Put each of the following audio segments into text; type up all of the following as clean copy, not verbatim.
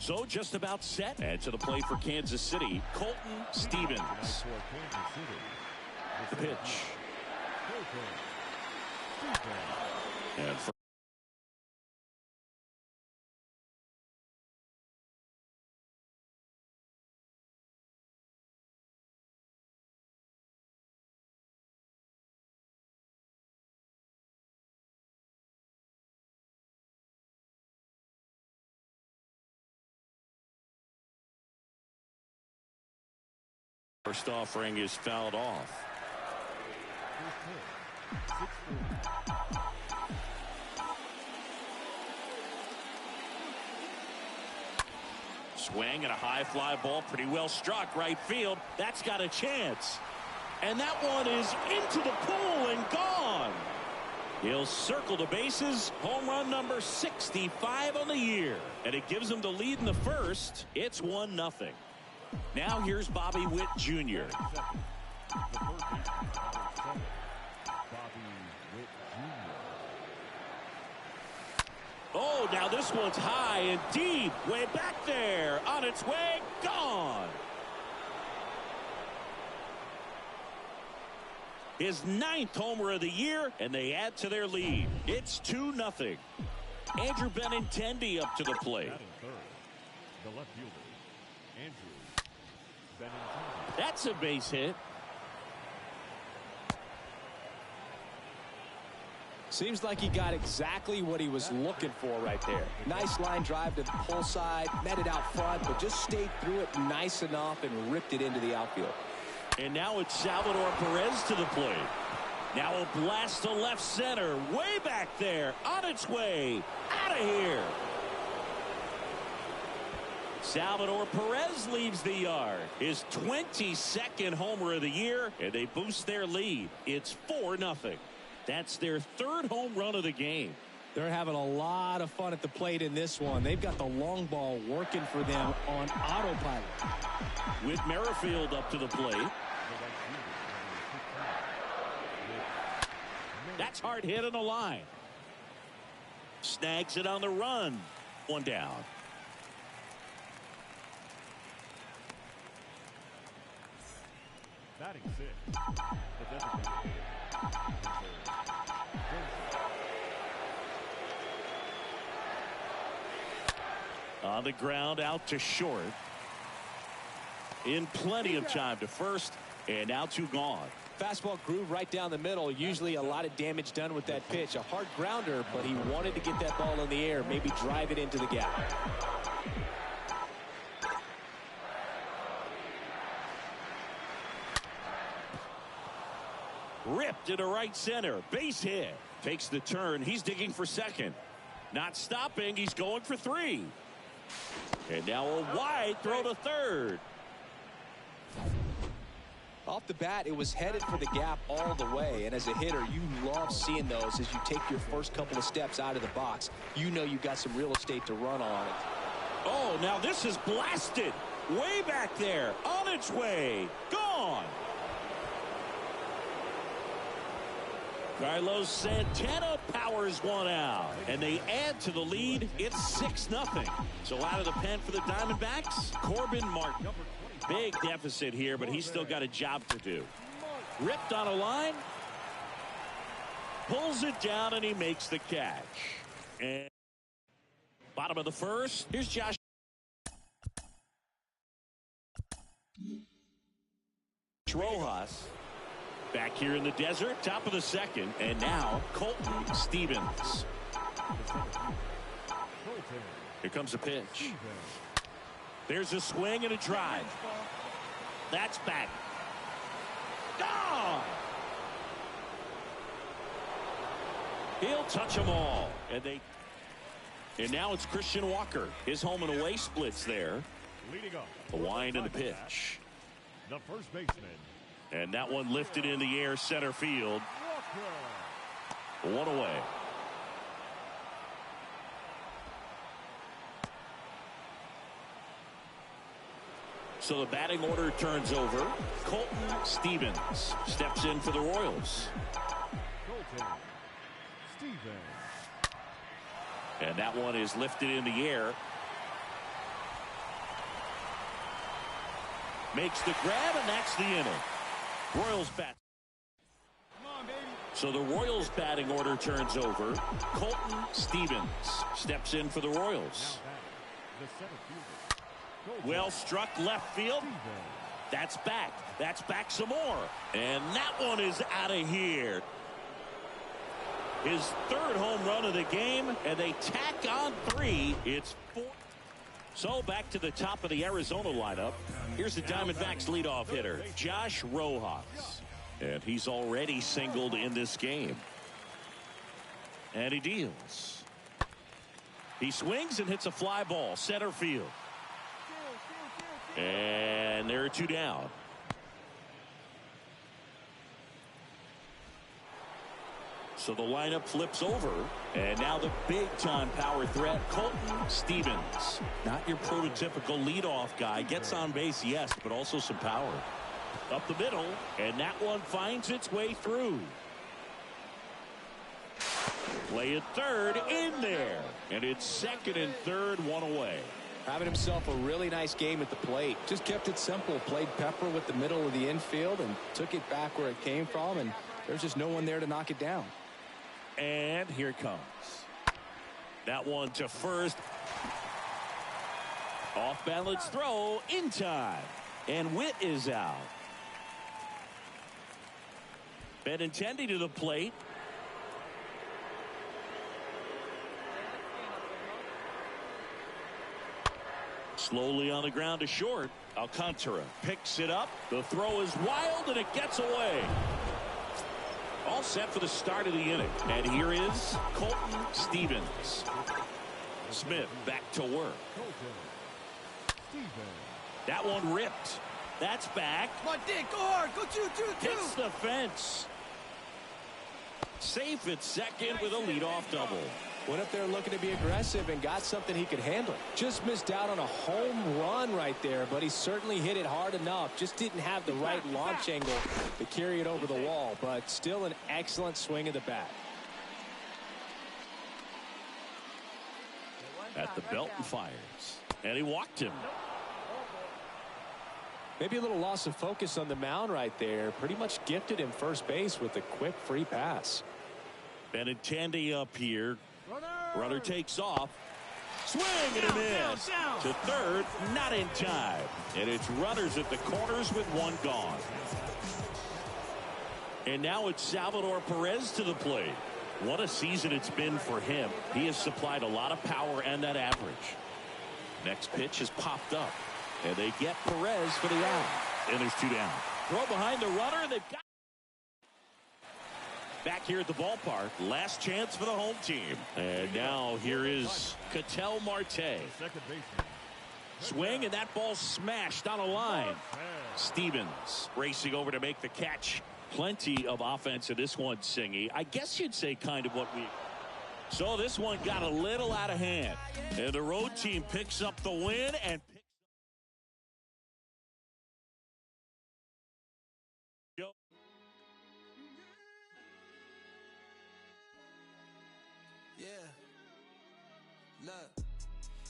So just about set. And to the play for Kansas City, Colton Stevens. The pitch. And for first offering is fouled off. Swing and a high fly ball, pretty well struck right field. That's got a chance. And that one is into the pool and gone. He'll circle the bases. Home run number 65 on the year. And it gives him the lead in the first. It's 1-0. Now here's Bobby Witt Jr. Oh, now this one's high and deep. Way back there. On its way. Gone. His 9th homer of the year, and they add to their lead. It's 2-0. Andrew Benintendi up to the plate. The left fielder, Andrew Benintendi. That's a base hit. Seems like he got exactly what he was looking for right there. Nice line drive to the pull side, met it out front, but just stayed through it nice enough and ripped it into the outfield. And now it's Salvador Perez to the plate. Now a blast to left center, way back there, on its way, out of here. Salvador Perez leaves the yard. His 22nd homer of the year, and they boost their lead. It's 4-0. That's their 3rd home run of the game. They're having a lot of fun at the plate in this one. They've got the long ball working for them on autopilot. With Merrifield up to the plate. That's hard hit on the line. Snags it on the run. 1 down. Batting 6. The designated. On the ground, out to short. In plenty of time to first, and now 2 gone. Fastball groove right down the middle. Usually a lot of damage done with that pitch. A hard grounder, but he wanted to get that ball in the air, maybe drive it into the gap. Ripped into right center. Base hit. Takes the turn. He's digging for second. Not stopping. He's going for 3. And now a wide throw to third. Off the bat, it was headed for the gap all the way. And as a hitter, you love seeing those as you take your first couple of steps out of the box. You know you've got some real estate to run on it. Oh, now this is blasted. Way back there. On its way. Gone. Carlos Santana powers one out, and they add to the lead. It's 6-0. So out of the pen for the Diamondbacks, Corbin Martin. Big deficit here, but he's still got a job to do. Ripped on a line, pulls it down, and he makes the catch. And bottom of the first, here's Josh. Rojas. Back here in the desert, top of the second, and now Colton Stevens. Here comes a pitch. There's a swing and a drive. That's back. Gone! He'll touch them all. And now it's Christian Walker. His home and away splits there. The wind and the pitch. The first baseman. And that one lifted in the air, center field. 1 away. So the batting order turns over. Colton Stevens steps in for the Royals. Colton Stevens. And that one is lifted in the air. Makes the grab, and that's the inning. Royals bat. So the Royals batting order turns over. Colton Stevens steps in for the Royals. The center fielder. Well struck left field. That's back. That's back some more. And that one is out of here. His third home run of the game, and they tack on 3. It's 4. So back to the top of the Arizona lineup. Here's the Diamondbacks leadoff hitter, Josh Rojas. And he's already singled in this game. And he deals. He swings and hits a fly ball, center field. And there are 2 down. So the lineup flips over. And now the big-time power threat, Colton Stevens. Not your prototypical leadoff guy. Gets on base, yes, but also some power. Up the middle, and that one finds its way through. Play at third, in there. And it's second and third, 1 away. Having himself a really nice game at the plate. Just kept it simple. Played pepper with the middle of the infield and took it back where it came from. And there's just no one there to knock it down. And here it comes. That one to first. Off balance throw in time. And Witt is out. Benintendi to the plate. Slowly on the ground to short. Alcantara picks it up. The throw is wild and it gets away. All set for the start of the inning. And here is Colton Stevens. Smith back to work. That one ripped. That's back. Come on, Dick, go hard. Go two. Hits the fence. Safe at second with a leadoff double. Went up there looking to be aggressive and got something he could handle. Just missed out on a home run right there, but he certainly hit it hard enough. Just didn't have the right launch angle to carry it over the wall, but still an excellent swing of the bat. At the belt and fires. And he walked him. Maybe a little loss of focus on the mound right there. Pretty much gifted him first base with a quick free pass. Benintendi up here. Runner takes off. Swing and a miss. To third, not in time. And it's runners at the corners with one gone. And now it's Salvador Perez to the plate. What a season it's been for him. He has supplied a lot of power and that average. Next pitch has popped up. And they get Perez for the out. And there's 2 down. Throw behind the runner, and they've got. Back here at the ballpark, last chance for the home team. And now here is Ketel Marte. Second baseman. Swing, and that ball smashed on a line. Stevens racing over to make the catch. Plenty of offense in this one, Singy. I guess you'd say kind of what we. So this one got a little out of hand. And the road team picks up the win and. Yeah, look,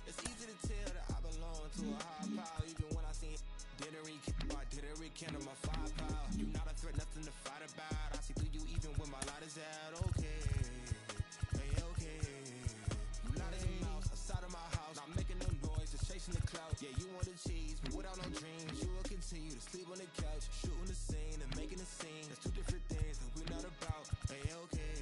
it's easy to tell that I belong to a high power. Even when I see didn't rekindle my firepower. You not a threat, nothing to fight about. I see through you even when my light is out. Okay, hey, okay. You not as a mouse outside of my house, not making no noise, just chasing the cloud. Yeah, you want the cheese, but without no dreams, you will continue to sleep on the couch, shooting the scene and making a scene. That's 2 different things that we're not about. Hey, okay.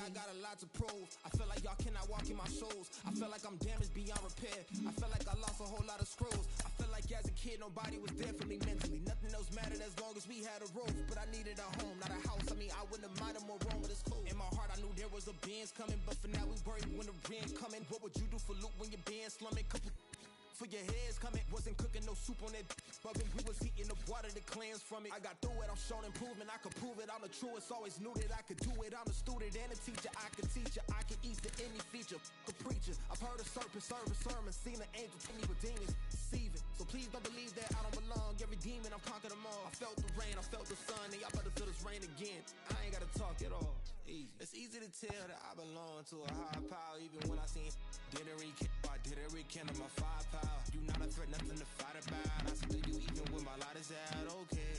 I got a lot to prove. I feel like y'all cannot walk in my shoes. I feel like I'm damaged beyond repair. I feel like I lost a whole lot of screws. I feel like as a kid nobody was there for me mentally. Nothing else mattered as long as we had a roof. But I needed a home, not a house. I mean, I wouldn't have minded more wrong, but it's cool. In my heart I knew there was a Benz coming, but for now we worried when the rent coming. What would you do for loot when your band slumming? Couple for your heads coming. Wasn't cooking no soup on that bugging. We was heating the water, the clans from it. I got through it, I'm showing improvement. I could prove it, I'm the truest. Always knew that I could do it. I'm a student and a teacher. I could teach you, I can ease to any feature. A preacher, I've heard a serpent serve a sermon. Seen an angel tell me with demons deceiving. So please don't believe that I don't belong. Every demon, I've conquered them all. I felt the rain, I felt the sun, and y'all better feel this rain again. I ain't gotta talk at all. It's easy to tell that I belong to a higher power, even when I seen didn't rekindle my firepower. You not a threat, nothing to fight about. I see through you even when my light is out. Okay,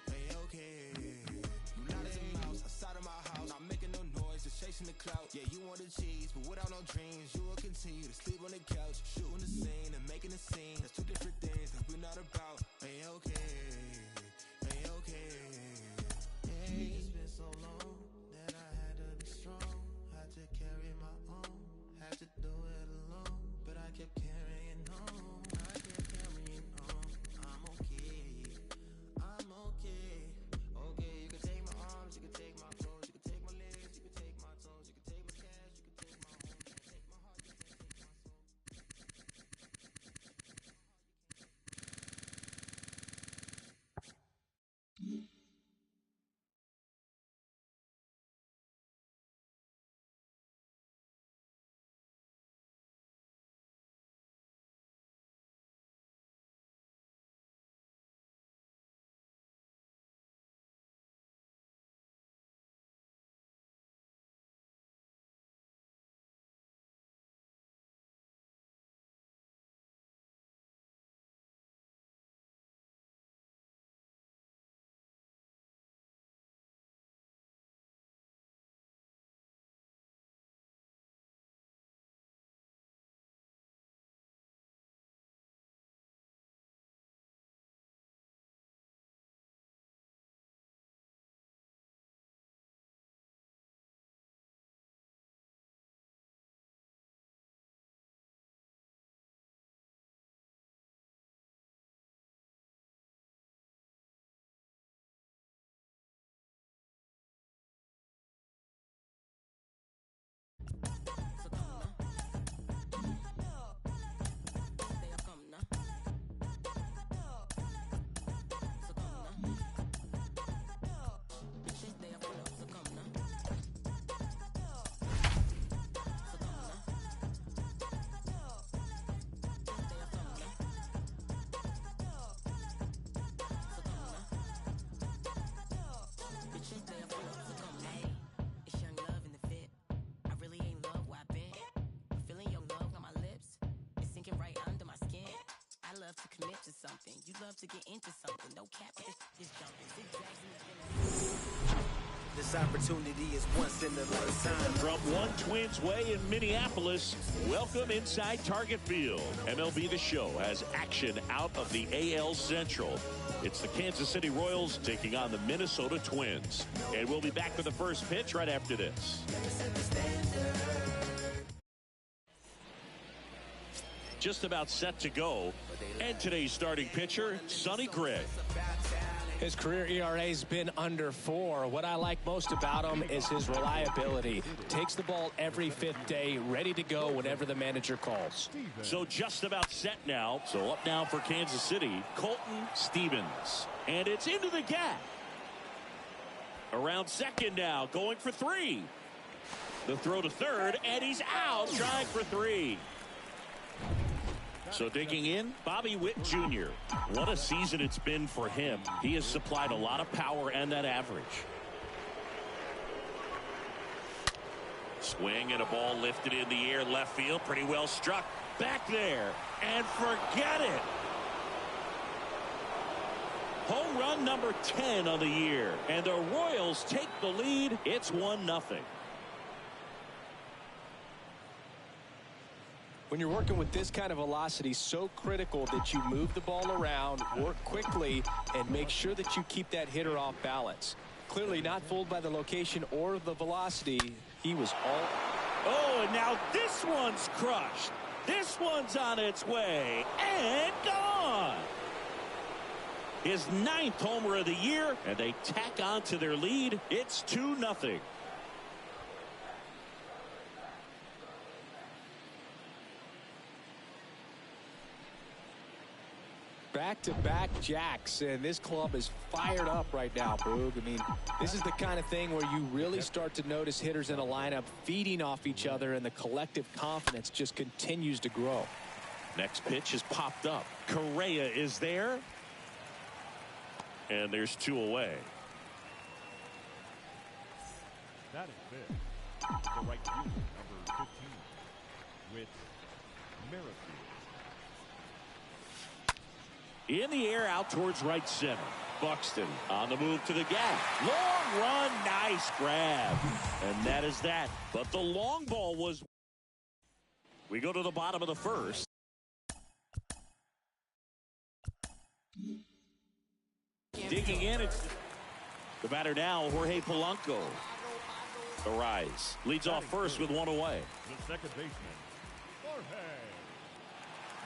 hey, okay. You not as a mouse outside of my house, not making no noise, just chasing the clout. Yeah, you want the cheese, but without no dreams, you will continue to sleep on the couch, shooting the scene and making a scene. That's two different things that we're not about. Hey, okay, hey, okay. Hey, it's been so long that I had to be strong, had to carry my own, had to do it alone, but I kept carrying on, I'm okay, okay, you can take my arms, you can take my clothes, you can take my legs, you can take my toes, you can take my cash, you can take my home, you can take my heart, you can take my soul. You love to get into something. No cap, this jumping. This opportunity is once in a lifetime. From One Twins Way in Minneapolis, welcome inside Target Field. MLB The Show has action out of the AL Central. It's the Kansas City Royals taking on the Minnesota Twins. And we'll be back with the first pitch right after this. Just about set to go. And today's starting pitcher, Sonny Gray. His career ERA's been under 4. What I like most about him is his reliability. Takes the ball every 5th day, ready to go whenever the manager calls. So just about set now. So up now for Kansas City, Colton Stevens. And it's into the gap. Around second now, going for 3. The throw to third, and he's out, trying for 3. So digging in, Bobby Witt Jr. What a season it's been for him. He has supplied a lot of power and that average. Swing and a ball lifted in the air, left field, pretty well struck. Back there, and forget it. Home run number 10 on the year. And the Royals take the lead. It's 1-0. When you're working with this kind of velocity, so critical that you move the ball around, work quickly, and make sure that you keep that hitter off balance. Clearly not fooled by the location or the velocity. He was all... Oh, and now this one's crushed. This one's on its way and gone. His 9th homer of the year, and they tack on to their lead. It's 2-0. Back-to-back jacks, and this club is fired up right now, Boog. I mean, this is the kind of thing where you really start to notice hitters in a lineup feeding off each other, and the collective confidence just continues to grow. Next pitch is popped up. Correa is there. And there's 2 away. Batting fifth, the right fielder, number 15, with Merrifield. In the air out towards right center. Buxton on the move to the gap. Long run, nice grab. And that is that. But the long ball was... We go to the bottom of the first. Digging in, it's the batter now, Jorge Polanco. The rise leads off first with one away. The second baseman, Jorge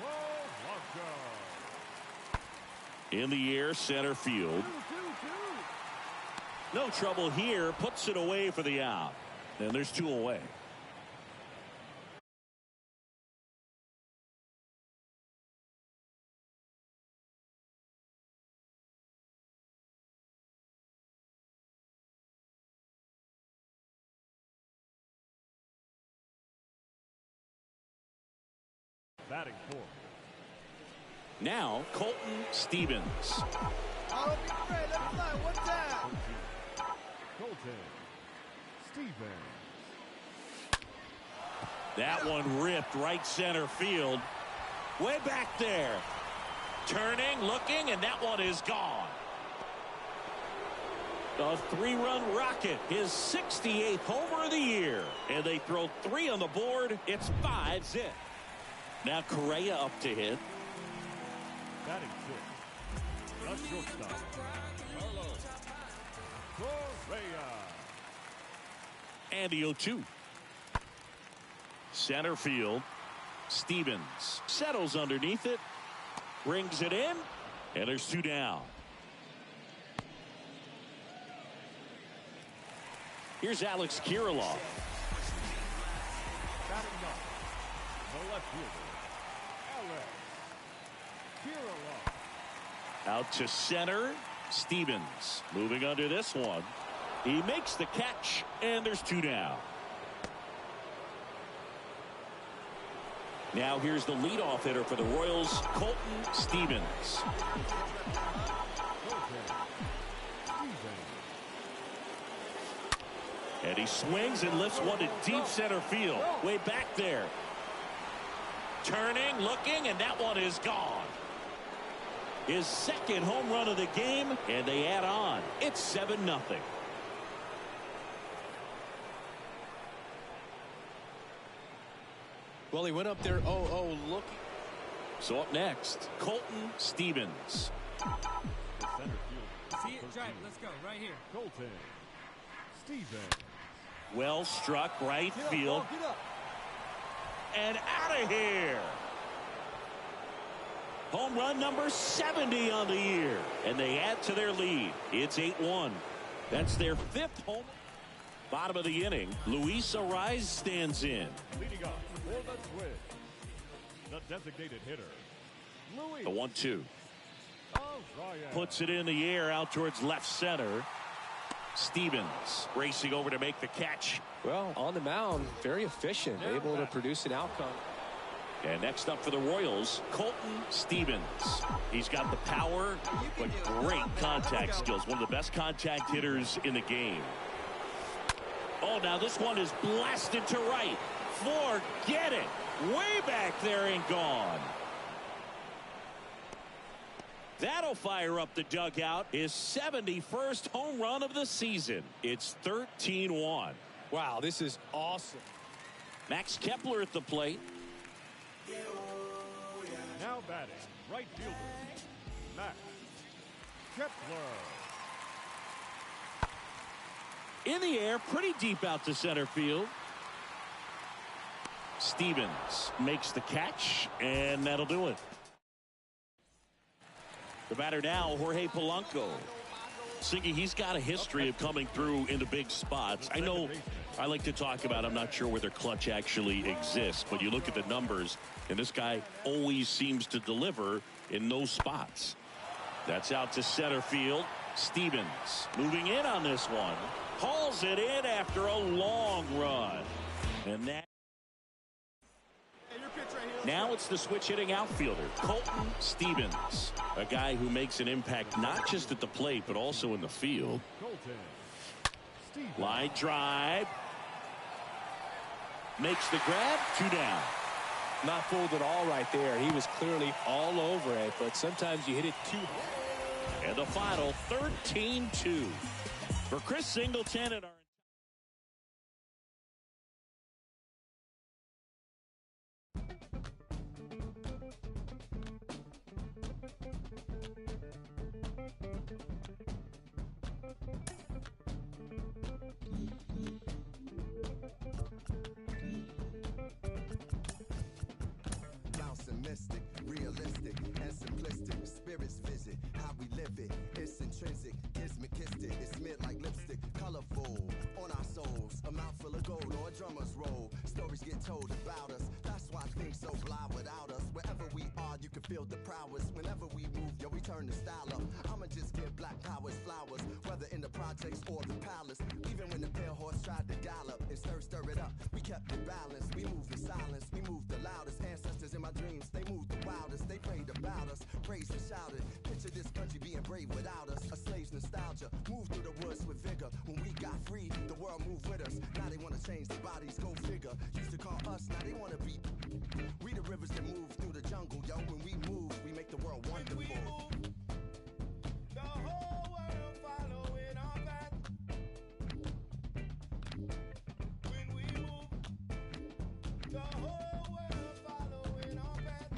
Polanco. In the air, center field. No trouble here, puts it away for the out. And there's two away. Batting fourth. Now, Colton Stevens. Oh, be great. Let me fly. One time. Colton Stevens. That one ripped right center field. Way back there. Turning, looking, and that one is gone. A three-run rocket, his 68th homer of the year. And they throw 3 on the board. It's 5-0. Now Correa up to hit. Batting sixth, the shortstop, Carlos Correa. And the 0-2. Center field. Stevens settles underneath it. Brings it in. And there's 2 down. Here's Alex Kirilloff. Batting ninth, the left fielder, Alex Kirilloff. Out to center. Stevens moving under this one. He makes the catch, and there's 2 down. Now here's the leadoff hitter for the Royals, Colton Stevens. And he swings and lifts one to deep center field. Way back there. Turning, looking, and that one is gone. His second home run of the game, and they add on. It's 7-0. Well, he went up there 0-0 looking. So up next, Colton Stevens. The center fielder, See it, drive. Let's go right here. Colton Stevens. Well struck right field. Get up. And out of here. Home run number 70 on the year. And they add to their lead. It's 8-1. That's their 5th home. Bottom of the inning, Luis Arraez stands in. Leading up for the Twins, the designated hitter, Luis The 1-2. Arraez. Puts it in the air out towards left center. Stevens racing over to make the catch. Well, on the mound, very efficient, able to produce an outcome. And next up for the Royals, Colton Stevens. He's got the power, but great contact skills. One of the best contact hitters in the game. Oh, now this one is blasted to right. Forget it. Way back there and gone. That'll fire up the dugout. His 71st home run of the season. It's 13-1. Wow, this is awesome. Max Kepler at the plate. Now batting, right fielder, Max Kepler. In the air, pretty deep out to center field. Stevens makes the catch, and that'll do it. The batter now, Jorge Polanco. Singy, he's got a history of coming through into big spots. I know I like to talk about, I'm not sure whether clutch actually exists, but you look at the numbers, and this guy always seems to deliver in those spots. That's out to center field. Stevens moving in on this one. Hauls it in after a long run. And that. Now it's the switch hitting outfielder, Colton Stevens. A guy who makes an impact not just at the plate, but also in the field. Colton Line drive. Makes the grab. 2 down. Not fooled at all right there. He was clearly all over it, but sometimes you hit it too hard. And the final 13-2 for Chris Singleton and our Mystic, realistic, and simplistic. Spirits visit how we live it. It's intrinsic, kismet, it's mid like lipstick. Colorful on our souls. A mouthful of gold or a drummer's roll. Stories get told about us. That's why things so fly without us. Wherever we are, you can feel the prowess. Whenever we move, yo, we turn the style up. I'ma just give black powers flowers, whether in the projects or the palace. Even when the pale horse tried to gallop and stir it up, we kept it balanced. We moved in silence, we moved the loudest. Ancestors in my dreams, they moved the wildest. They prayed about us, praised and shouted. Picture this country being brave without us. A slave's nostalgia, moved through the woods with vigor. When we got free, the world moved with us. Now they wanna change their bodies, go figure. Used to call us, now they wanna be. We the rivers that move through the jungle, yo. When we move, we make the world wonderful. The whole world following our path. When we move, the whole world following our path.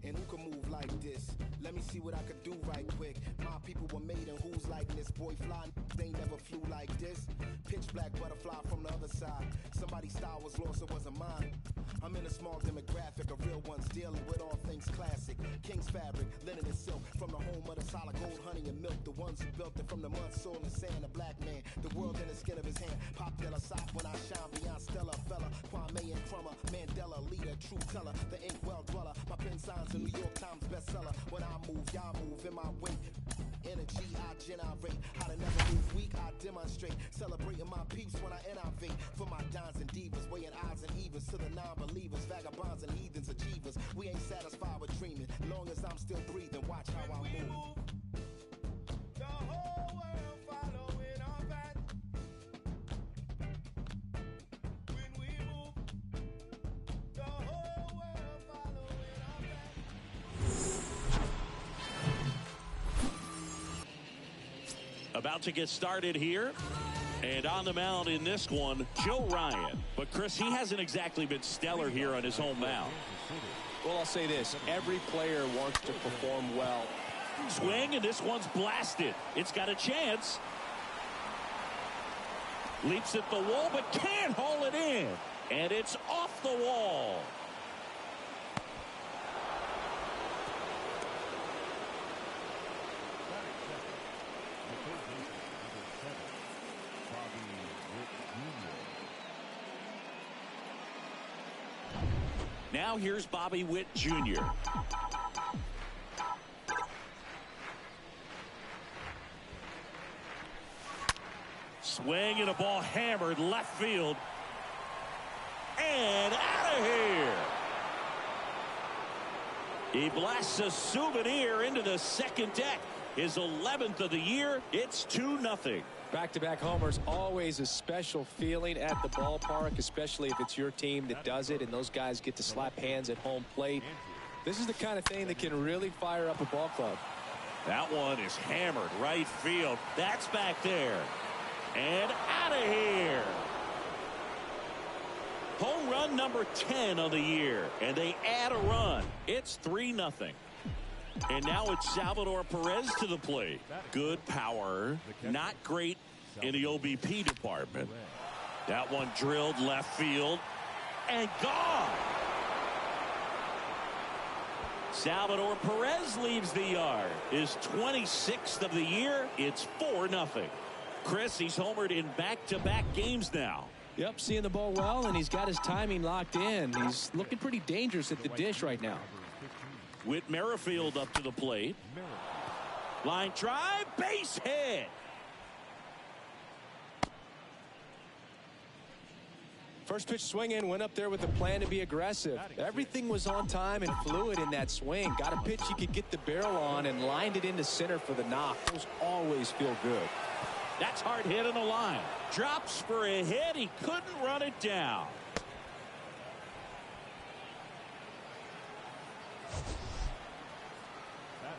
And who can move like this? Let me see what I could do right quick. My people were made in who's like this. Boy fly, they never flew like this. Pitch black butterfly from the other side. Somebody's style was lost, it wasn't mine. I'm in a small demographic of real ones dealing with all things classic. King's fabric, linen and silk. From the home of the solid gold, honey and milk. The ones who built it from the mud, soil and sand. A black man, the world in the skin of his hand. Pop de la Sock when I shine beyond Stella. Fella, Kwame and Crummer. Mandela, leader, true teller. The ink well dweller. My pen signs a New York Times bestseller. When I move, y'all move in my way. Energy I generate. How to never move weak, I demonstrate. Celebrating my peeps when I innovate. For my dons and divas, weighing odds and evens to the non-believers, vagabonds and heathens, achievers. We ain't satisfied with dreaming. Long as I'm still breathing, watch how I move. The whole world following our path. When we move, the whole world following our path. About to get started here. And on the mound in this one, Joe Ryan. But, Chris, he hasn't exactly been stellar here on his home mound. Well, I'll say this. Every player wants to perform well. Swing, and this one's blasted. It's got a chance. Leaps at the wall, but can't haul it in. And it's off the wall. Now here's Bobby Witt Jr. Swing and a ball hammered left field. And out of here. He blasts a souvenir into the second deck. His 11th of the year. It's 2-0. Back-to-back homers, always a special feeling at the ballpark, especially if it's your team that does it and those guys get to slap hands at home plate. This is the kind of thing that can really fire up a ball club. That one is hammered right field. That's back there. And out of here. Home run number 10 on the year. And they add a run. It's 3-0. And now it's Salvador Perez to the plate. Good power. Not great in the OBP department. That one drilled left field. And gone. Salvador Perez leaves the yard. His 26th of the year. It's 4-0. Chris, he's homered in back-to-back games now. Yep, seeing the ball well, and he's got his timing locked in. He's looking pretty dangerous at the dish right now. Whit Merrifield up to the plate. Line drive, base hit. First pitch swinging, went up there with a plan to be aggressive. Everything was on time and fluid in that swing. Got a pitch he could get the barrel on and lined it into center for the knock. Those always feel good. That's hard hit on the line. Drops for a hit. He couldn't run it down.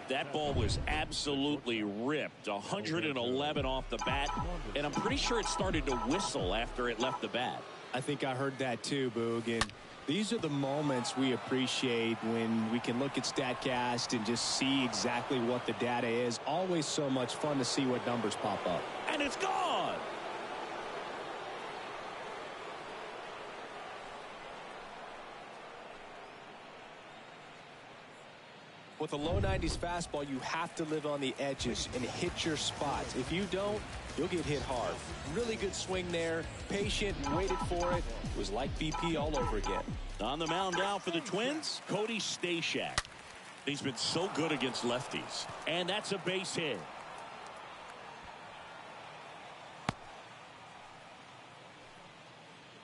That ball was absolutely ripped. 111 off the bat. And I'm pretty sure it started to whistle after it left the bat. I think I heard that too, Boog. And these are the moments we appreciate when we can look at StatCast and just see exactly what the data is. Always so much fun to see what numbers pop up. And it's gone. With a low 90s fastball, you have to live on the edges and hit your spots. If you don't, you'll get hit hard. Really good swing there. Patient, waited for it. It was like BP all over again. On the mound now for the Twins, Cody Stashak. He's been so good against lefties. And that's a base hit.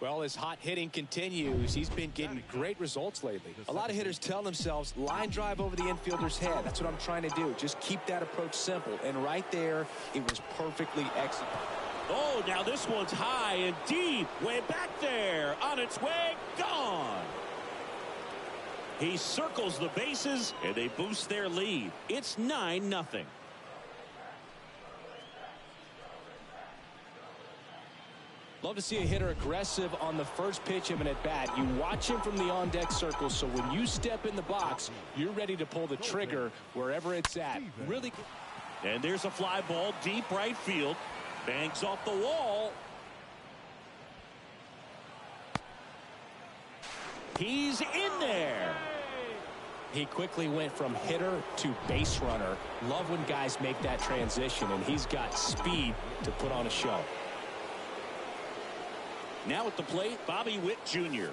Well, as hot hitting continues, he's been getting great results lately. A lot of hitters tell themselves, line drive over the infielder's head. That's what I'm trying to do. Just keep that approach simple. And right there, it was perfectly executed. Oh, now this one's high and deep. Way back there. On its way. Gone. He circles the bases, and they boost their lead. It's 9-0. Love to see a hitter aggressive on the first pitch of an at-bat. You watch him from the on-deck circle, so when you step in the box, you're ready to pull the trigger wherever it's at. Really. And there's a fly ball deep right field. Bangs off the wall. He's in there. He quickly went from hitter to base runner. Love when guys make that transition, and he's got speed to put on a show. Now at the plate, Bobby Witt Jr.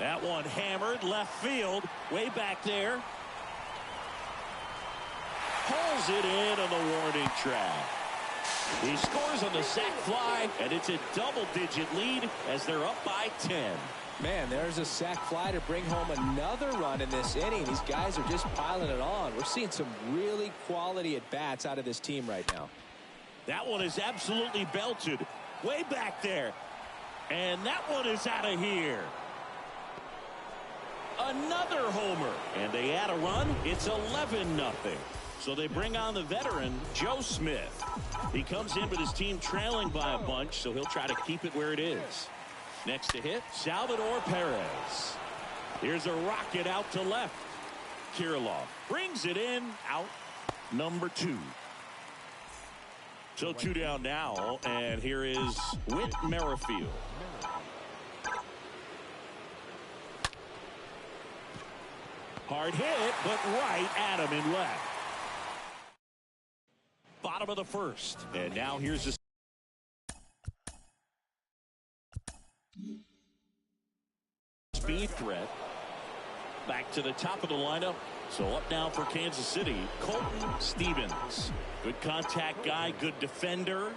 That one hammered left field, way back there. Pulls it in on the warning track. He scores on the sac fly, and it's a double-digit lead as they're up by 10. Man, there's a sac fly to bring home another run in this inning. These guys are just piling it on. We're seeing some really quality at-bats out of this team right now. That one is absolutely belted. Way back there. And that one is out of here. Another homer. And they add a run. It's 11-0. So they bring on the veteran, Joe Smith. He comes in with his team trailing by a bunch, so he'll try to keep it where it is. Next to hit, Salvador Perez. Here's a rocket out to left. Kirilloff brings it in, out number 2. So 2 down now, and here is Whit Merrifield. Hard hit, but right at him in left. Bottom of the first, and now here's the speed threat. Back to the top of the lineup. So up now for Kansas City, Colton Stevens. Good contact guy, good defender.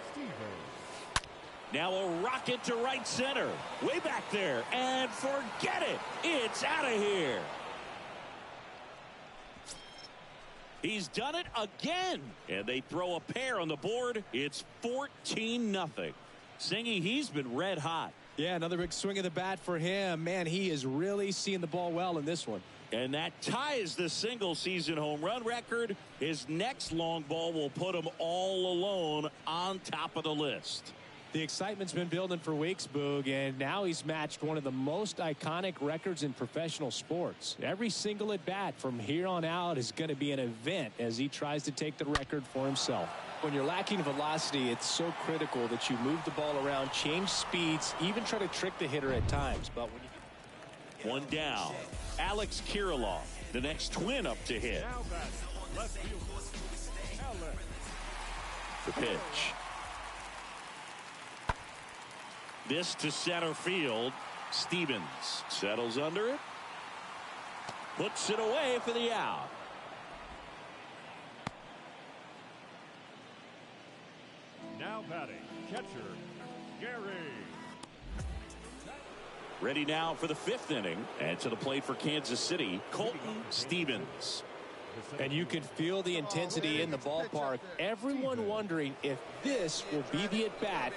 Now a rocket to right center. Way back there. And forget it. It's out of here. He's done it again. And they throw a pair on the board. It's 14-0. Singy, he's been red hot. Yeah, another big swing of the bat for him. Man, he is really seeing the ball well in this one. And that ties the single-season home run record. His next long ball will put him all alone on top of the list. The excitement's been building for weeks, Boog, and now he's matched one of the most iconic records in professional sports. Every single at-bat from here on out is going to be an event as he tries to take the record for himself. When you're lacking velocity, it's so critical that you move the ball around, change speeds, even try to trick the hitter at times. But when you... One down. Alex Kirilloff, the next Twin up to hit. The pitch. This to center field. Stevens settles under it. Puts it away for the out. Now batting, catcher, Gary. Ready now for the 5th inning. And to the plate for Kansas City, Colton Stevens. And you can feel the intensity in the ballpark. Everyone wondering if this will be the at-bat.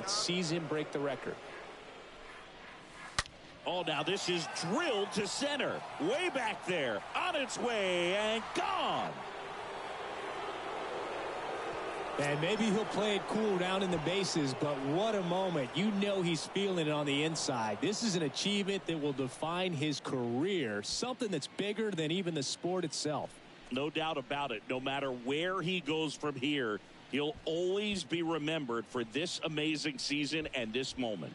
Sees him break the record. Oh, now this is drilled to center. Way back there. On its way and gone. And maybe he'll play it cool down in the bases, but what a moment. You know he's feeling it on the inside. This is an achievement that will define his career, something that's bigger than even the sport itself. No doubt about it. No matter where he goes from here, he'll always be remembered for this amazing season and this moment.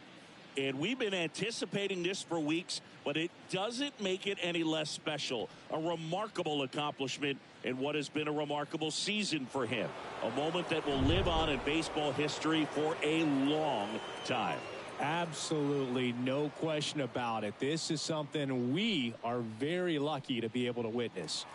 And we've been anticipating this for weeks, but it doesn't make it any less special. A remarkable accomplishment in what has been a remarkable season for him. A moment that will live on in baseball history for a long time. Absolutely no question about it. This is something we are very lucky to be able to witness.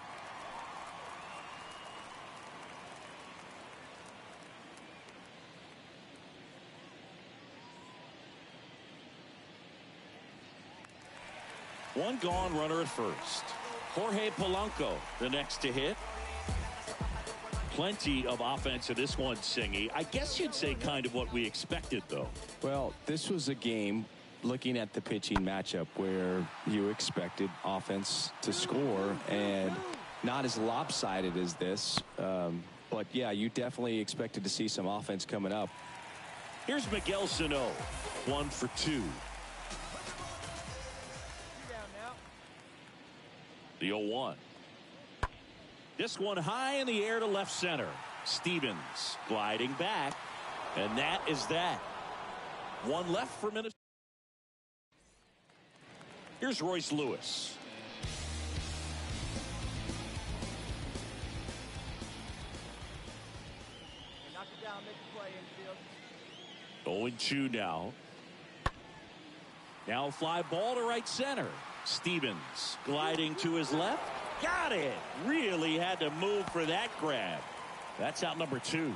One gone, runner at first. Jorge Polanco, the next to hit. Plenty of offense in this one, Singy. I guess you'd say kind of what we expected, though. Well, this was a game, looking at the pitching matchup, where you expected offense to score, and not as lopsided as this. But, yeah, you definitely expected to see some offense coming up. Here's Miguel Sano, 1 for 2. The 0-1. This one high in the air to left center. Stevens gliding back. And that is that. One left for Minnesota. Here's Royce Lewis. Knock it down, make a play, infield. 0-2 now. Now fly ball to right center. Stevens gliding to his left. Got it. Really had to move for that grab. That's out number 2.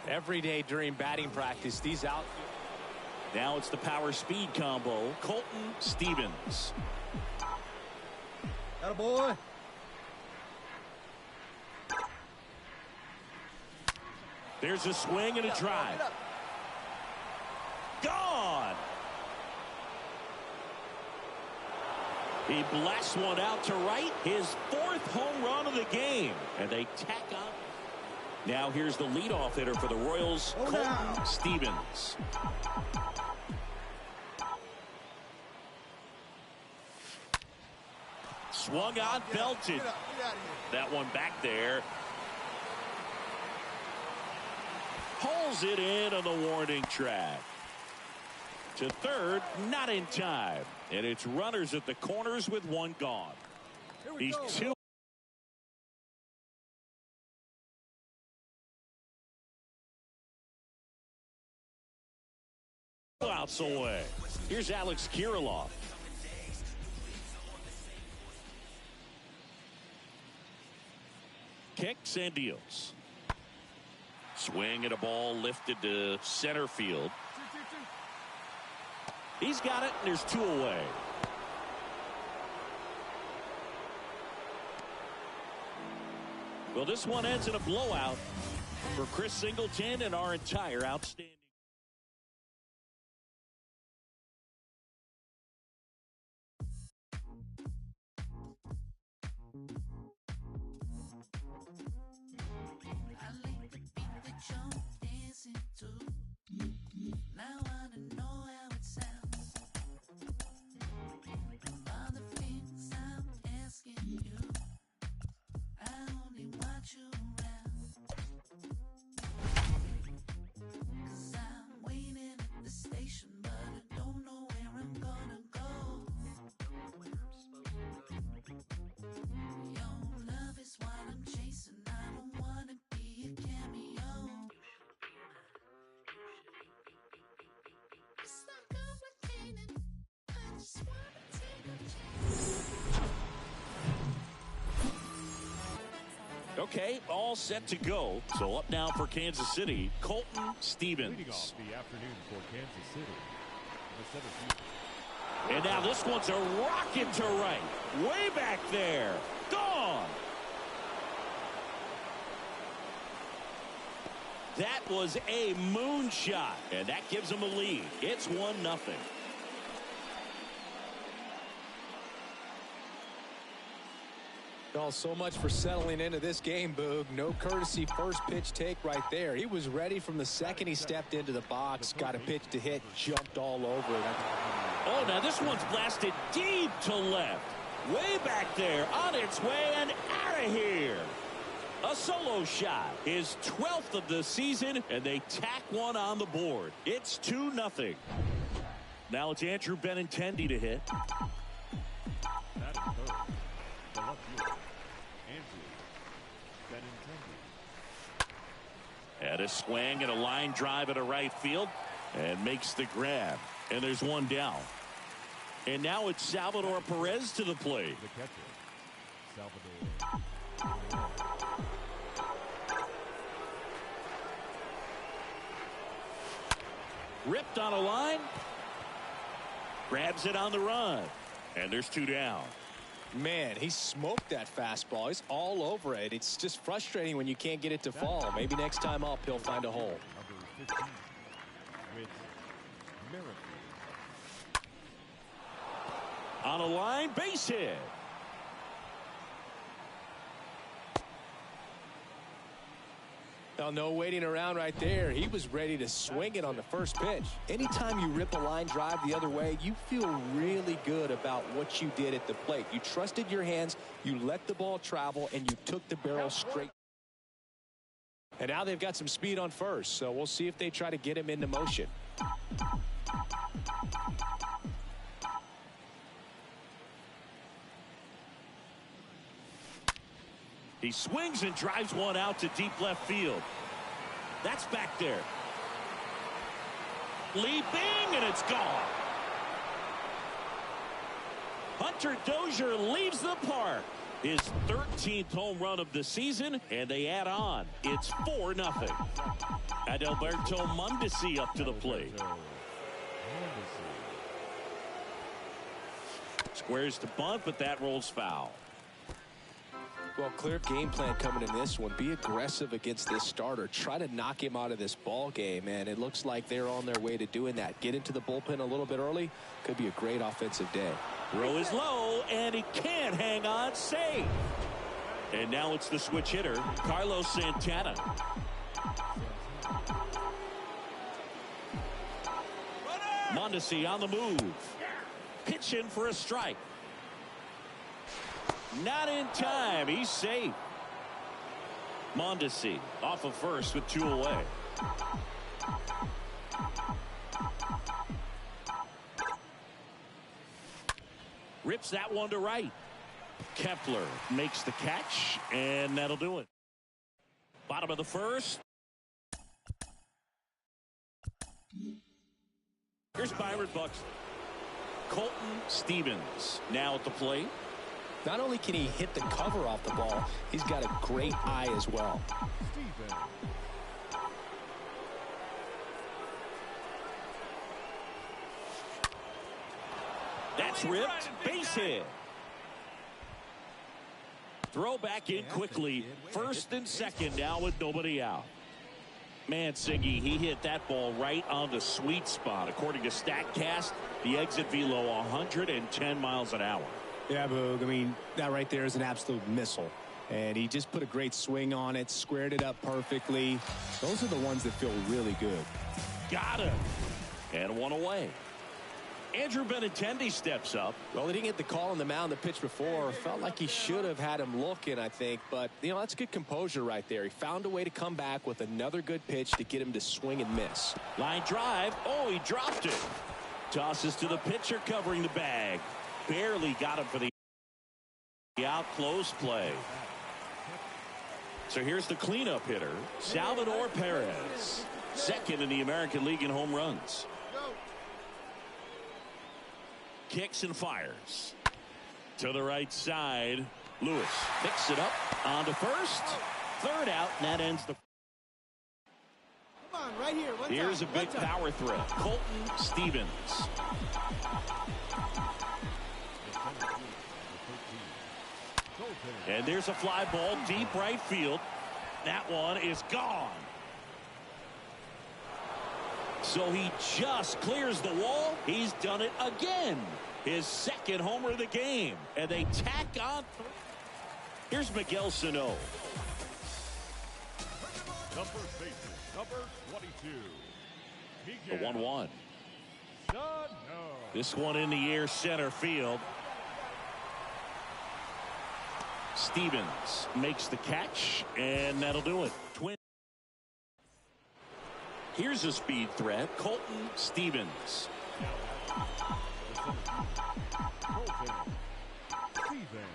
Every day during batting practice, these out. Now it's the power speed combo. Colton Stevens. Attaboy. There's a swing and a drive. Gone. He blasts one out to right. His 4th home run of the game. And they tack on. Now here's the leadoff hitter for the Royals, Colton Stevens. Swung on, belted. That one back there. Pulls it in on the warning track. To third, not in time. And it's runners at the corners with one gone. He's 2 outs away. Here's Alex Kirilloff. Kicks and deals. Swing and a ball lifted to center field. He's got it, and there's 2 away. Well, this one ends in a blowout for Chris Singleton and our entire outstanding. Okay, all set to go. So up now for Kansas City, Colton Stevens. Leading off the afternoon for Kansas City, the 17th. And now this one's a rocket to right. Way back there. Gone. That was a moonshot. And that gives them a lead. It's 1-0. Oh, so much for settling into this game, Boog. No courtesy first pitch take right there. He was ready from the second he stepped into the box, got a pitch to hit, jumped all over it. Oh, now this one's blasted deep to left. Way back there, on its way and out of here. A solo shot, his 12th of the season, and they tack one on the board. It's 2-0. Now it's Andrew Benintendi to hit. That is third. The left fielder, Andrew Benintendi. And a swing and a line drive at a right field, and makes the grab. And there's one down. And now it's Salvador Perez to the plate. The catcher, Salvador. Ripped on a line. Grabs it on the run. And there's two down. Man, he smoked that fastball. He's all over it. It's just frustrating when you can't get it to fall. Maybe next time up he'll find a hole. Number 15 with Miracle. On a line, base hit. Well, no waiting around right there. He was ready to swing it on the first pitch. Anytime you rip a line drive the other way, you feel really good about what you did at the plate. You trusted your hands, you let the ball travel, and you took the barrel straight. And now they've got some speed on first, so we'll see if they try to get him into motion. He swings and drives one out to deep left field. That's back there. Leaping, and it's gone. Hunter Dozier leaves the park. His 13th home run of the season, and they add on. It's 4-0. Adalberto Mondesi up to the plate. Squares to bunt, but that rolls foul. Well, clear game plan coming in this one. Be aggressive against this starter. Try to knock him out of this ball game, and it looks like they're on their way to doing that. Get into the bullpen a little bit early. Could be a great offensive day. Throw is low, and he can't hang on. Safe. And now it's the switch hitter, Carlos Santana. Mondesi on the move. Pitching for a strike. Not in time. He's safe. Mondesi off of first with 2 away. Rips that one to right. Kepler makes the catch, and that'll do it. Bottom of the first. Here's Byron Buxton. Colton Stevens now at the plate. Not only can he hit the cover off the ball, he's got a great eye as well. Stevens. That's ripped. Base hit. Throw back in quickly. First and second now with nobody out. Man, Siggy, he hit that ball right on the sweet spot. According to StatCast, the exit velo 110 miles an hour. Yeah, Boog. I mean, that right there is an absolute missile. And he just put a great swing on it, squared it up perfectly. Those are the ones that feel really good. Got him. And one away. Andrew Benintendi steps up. Well, he didn't get the call on the mound the pitch before. Felt like he should have had him looking, I think. But, you know, that's good composure right there. He found a way to come back with another good pitch to get him to swing and miss. Line drive. Oh, he dropped it. Tosses to the pitcher covering the bag. Barely got him for the out close play. So here's the cleanup hitter, Salvador Perez. Second in the American League in home runs. Kicks and fires. To the right side. Lewis picks it up onto first. Third out, and that ends the. Come on, right here. One Here's time, a big one time. power threat. Colton Stevens. And there's a fly ball deep right field. That one is gone. So he just clears the wall. He's done it again. His second homer of the game. And they tack on. Here's Miguel Sano. Number bases, number 22. The 1-1. Sano. This one in the air center field. Stevens makes the catch, and that'll do it. Twin. Here's a speed threat. Colton Stevens. Colton Stevens.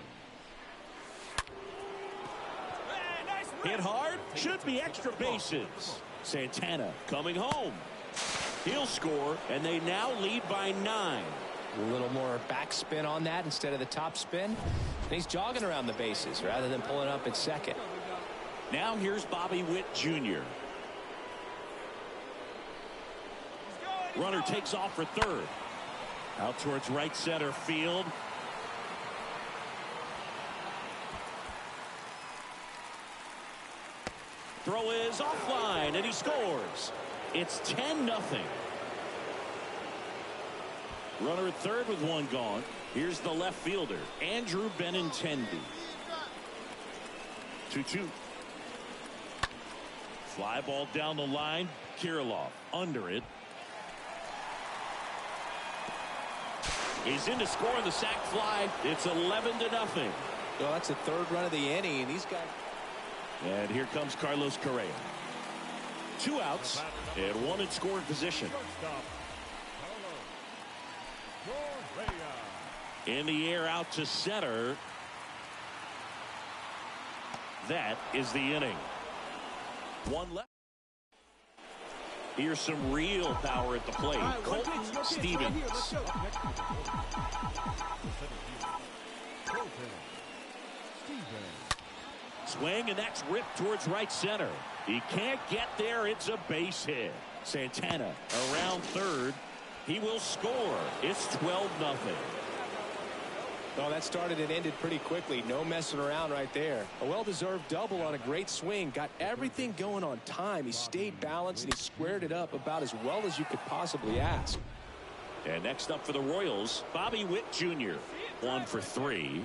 Hit hard. Should be extra bases. Santana coming home. He'll score, and they now lead by 9. A little more backspin on that instead of the top spin. And he's jogging around the bases rather than pulling up at second. Now here's Bobby Witt Jr. Runner takes off for third. Out towards right center field. Throw is offline, and he scores. It's 10-0. Runner at third with one gone. Here's the left fielder, Andrew Benintendi. 2-2. Fly ball down the line. Kirilloff under it. He's in to score on the sac fly. It's 11-0. Well, that's the third run of the inning, and these guys. And here comes Carlos Correa. 2 outs and 1 in scoring position. Shortstop, Carlos Correa. In the air out to center. That is the inning. 1 left. Here's some real power at the plate. All right, one Colton pitch, no pitch, Stevens. right here, let's go. Colton Stevens. Swing, and that's ripped towards right center. He can't get there. It's a base hit. Santana around third. He will score. It's 12-0. Oh, that started and ended pretty quickly. No messing around right there. A well-deserved double on a great swing. Got everything going on time. He stayed balanced, and he squared it up about as well as you could possibly ask. And next up for the Royals, Bobby Witt Jr. 1 for 3.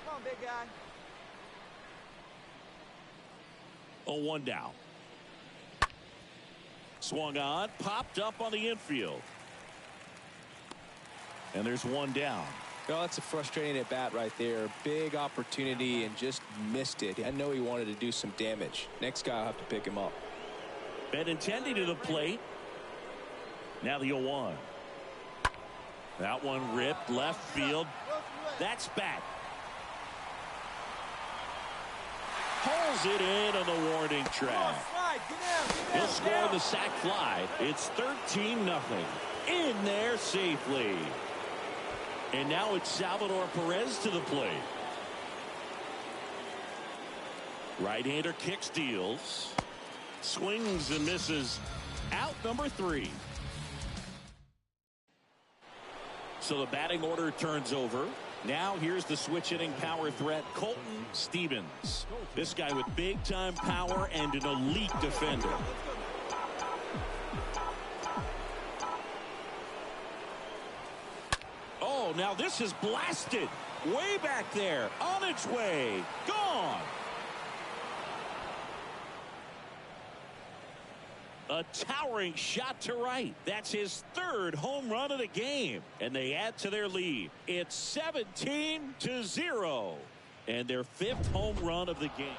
Come on, big guy. 0-1 down. Swung on, popped up on the infield. And there's 1 down. Well, that's a frustrating at bat right there. Big opportunity and just missed it. I know he wanted to do some damage. Next guy will have to pick him up. Benintendi to the plate. Now the 0-1. That one ripped left field. That's back. Pulls it in on the warning track. He'll score the sac fly. It's 13-0. In there safely. And now it's Salvador Perez to the plate. Right-hander kick steals. Swings and misses. Out number 3. So the batting order turns over. Now here's the switch hitting power threat, Colton Stevens. This guy with big time power and an elite defender. Oh, now this is blasted. Way back there. On its way. Gone. A towering shot to right. That's his 3rd home run of the game. And they add to their lead. It's 17-0. And their 5th home run of the game.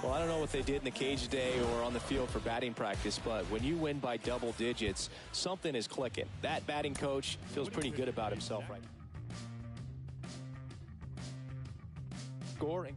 Well, I don't know what they did in the cage today or on the field for batting practice, but when you win by double digits, something is clicking. That batting coach feels pretty good about himself right now. Scoring.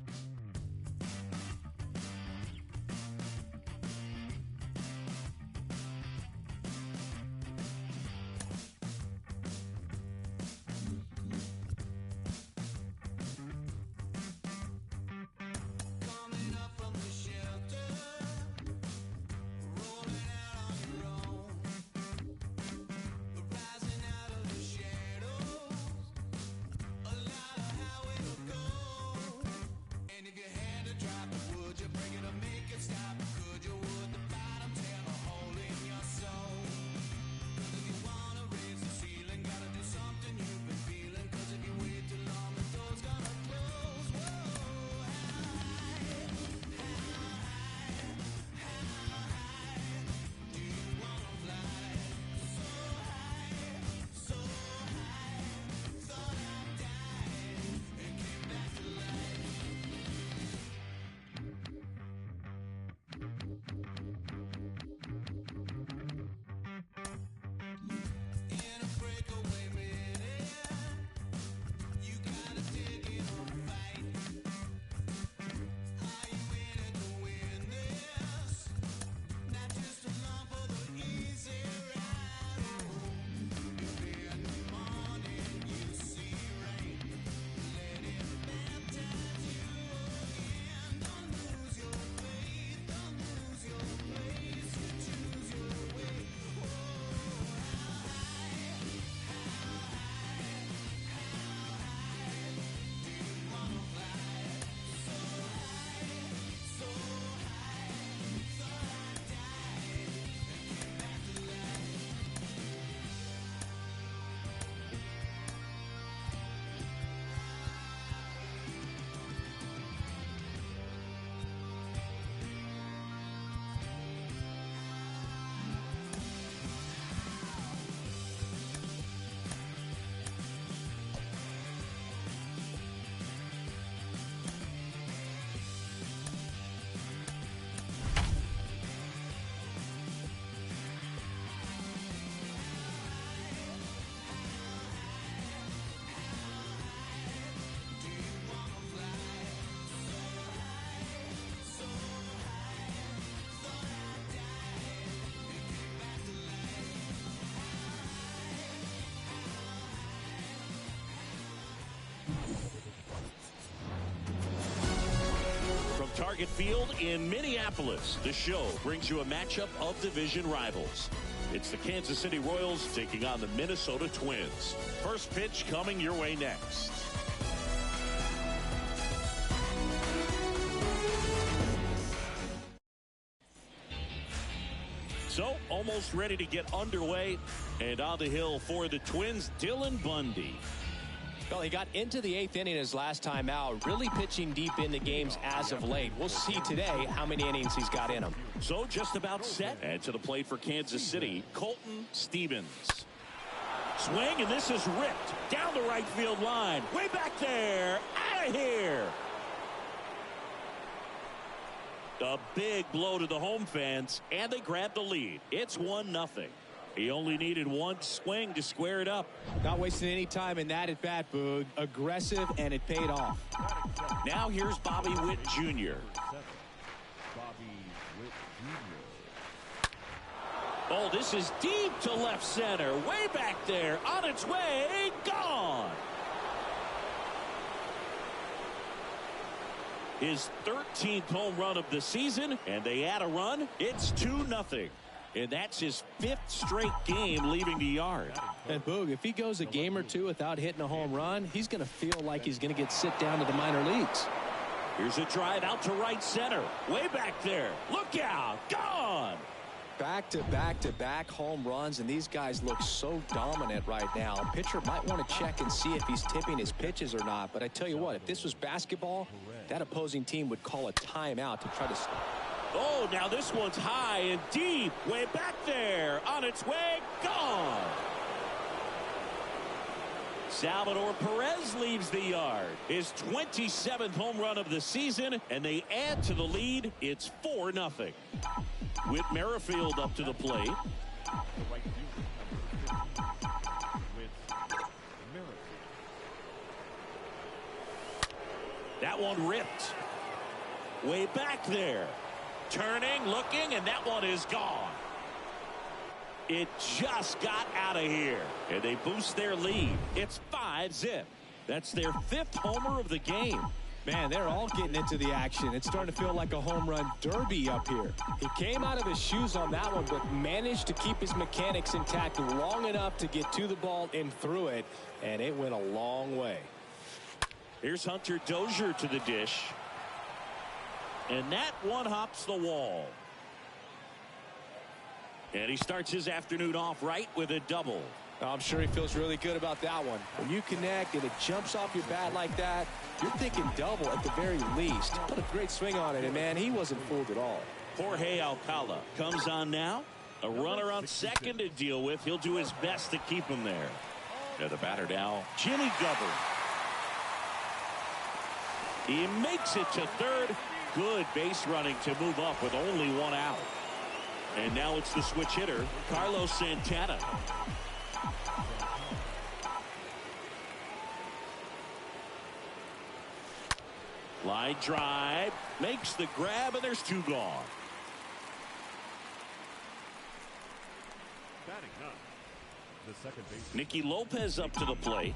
Target Field in Minneapolis. The show brings you a matchup of division rivals. It's the Kansas City Royals taking on the Minnesota Twins. First pitch coming your way next. So, almost ready to get underway. And on the hill for the Twins, Dylan Bundy. Well, he got into the 8th inning his last time out, really pitching deep in the games as of late. We'll see today how many innings he's got in him. So just about set. And to the plate for Kansas City, Colton Stevens. Swing, and this is ripped down the right field line. Way back there. Out of here. A big blow to the home fans, and they grab the lead. It's 1-0. He only needed one swing to square it up. Not wasting any time in that at bat, Boog. Aggressive, and it paid off. Now here's Bobby Witt Jr. Oh, this is deep to left center. Way back there. On its way. Gone. His 13th home run of the season, and they add a run. It's 2-0. And that's his 5th straight game leaving the yard. And Boog, if he goes a game or two without hitting a home run, he's going to feel like he's going to get sit down to the minor leagues. Here's a drive out to right center. Way back there. Look out. Gone. Back-to-back home runs, and these guys look so dominant right now. A pitcher might want to check and see if he's tipping his pitches or not. But I tell you what, if this was basketball, that opposing team would call a timeout to try to stop. Oh, now this one's high and deep. Way back there. On its way. Gone. Salvador Perez leaves the yard. His 27th home run of the season, and they add to the lead. It's 4-0. Whit Merrifield up to the plate. That one ripped. Way back there. Turning, looking, and that one is gone. It just got out of here. And they boost their lead. It's 5-0. That's their 5th homer of the game. Man, they're all getting into the action. It's starting to feel like a home run derby up here. He came out of his shoes on that one, but managed to keep his mechanics intact long enough to get to the ball and through it, and it went a long way. Here's Hunter Dozier to the dish. And that one hops the wall. And he starts his afternoon off right with a double. I'm sure he feels really good about that one. When you connect and it jumps off your bat like that, you're thinking double at the very least. Put a great swing on it, and man, he wasn't fooled at all. Jorge Alcala comes on now. A runner on second to deal with. He'll do his best to keep him there. And the batter now, Jimmy Govern. He makes it to third. Good base running to move up with only one out. And now it's the switch hitter, Carlos Santana. Line drive, makes the grab, and there's 2 gone. Batting up, the second baseman. Nicky Lopez up to the plate.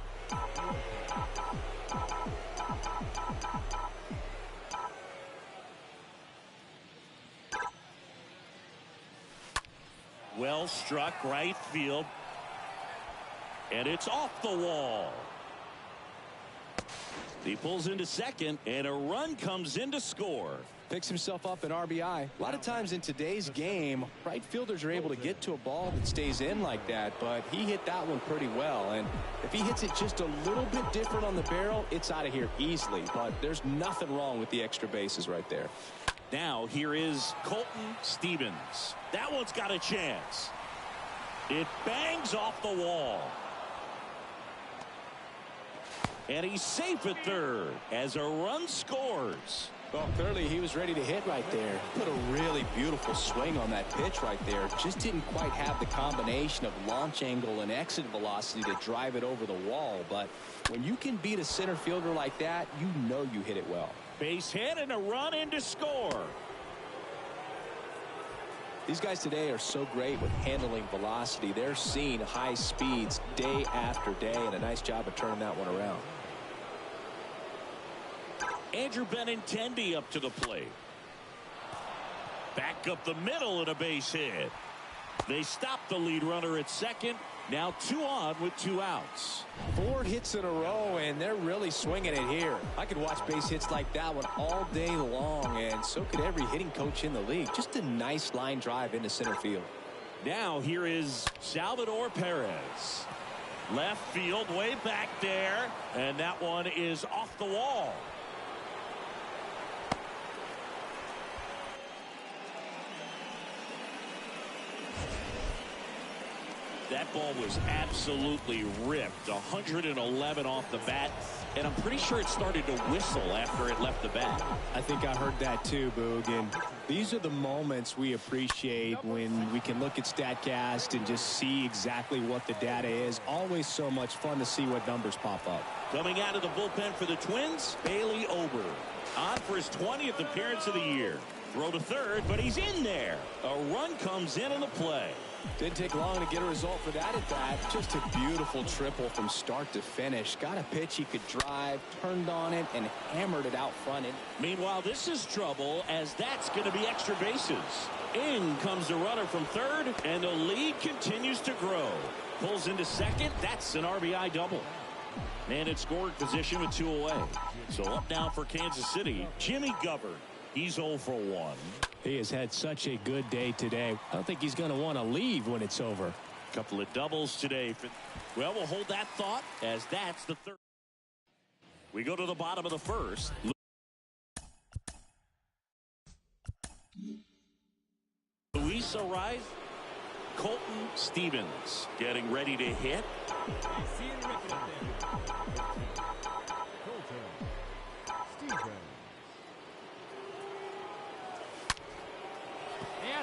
Well struck right field. And it's off the wall. He pulls into second, and a run comes in to score. Picks himself up an RBI. A lot of times in today's game, right fielders are able to get to a ball that stays in like that, but he hit that one pretty well. And if he hits it just a little bit different on the barrel, it's out of here easily. But there's nothing wrong with the extra bases right there. Now here is Colton Stevens. That one's got a chance. It bangs off the wall. And he's safe at third as a run scores. Well, clearly he was ready to hit right there. Put a really beautiful swing on that pitch right there. Just didn't quite have the combination of launch angle and exit velocity to drive it over the wall. But when you can beat a center fielder like that, you know you hit it well. Base hit and a run in to score. These guys today are so great with handling velocity. They're seeing high speeds day after day, and a nice job of turning that one around. Andrew Benintendi up to the plate. Back up the middle and a base hit. They stop the lead runner at second. Now 2 on with 2 outs. 4 hits in a row, and they're really swinging it here. I could watch base hits like that one all day long, and so could every hitting coach in the league. Just a nice line drive into center field. Now here is Salvador Perez. Left field, way back there, and that one is off the wall. That ball was absolutely ripped. 111 off the bat, and I'm pretty sure it started to whistle after it left the bat. I think I heard that too, Boog. And these are the moments we appreciate when we can look at StatCast and just see exactly what the data is. Always so much fun to see what numbers pop up. Coming out of the bullpen for the Twins, Bailey Ober. On for his 20th appearance of the year. Throw to third, but he's in there. A run comes in on the play. Didn't take long to get a result for that at bat. Just a beautiful triple from start to finish. Got a pitch he could drive, turned on it, and hammered it out front. Meanwhile, this is trouble, as that's going to be extra bases. In comes the runner from third, and the lead continues to grow. Pulls into second. That's an RBI double. Man in scoring position with 2 away. So up now for Kansas City, Jimmy Govern. He's 0 for 1. He has had such a good day today. I don't think he's going to want to leave when it's over. Couple of doubles today. Well, we'll hold that thought, as that's the third. We go to the bottom of the first. Luis Ariz, Colton Stevens getting ready to hit.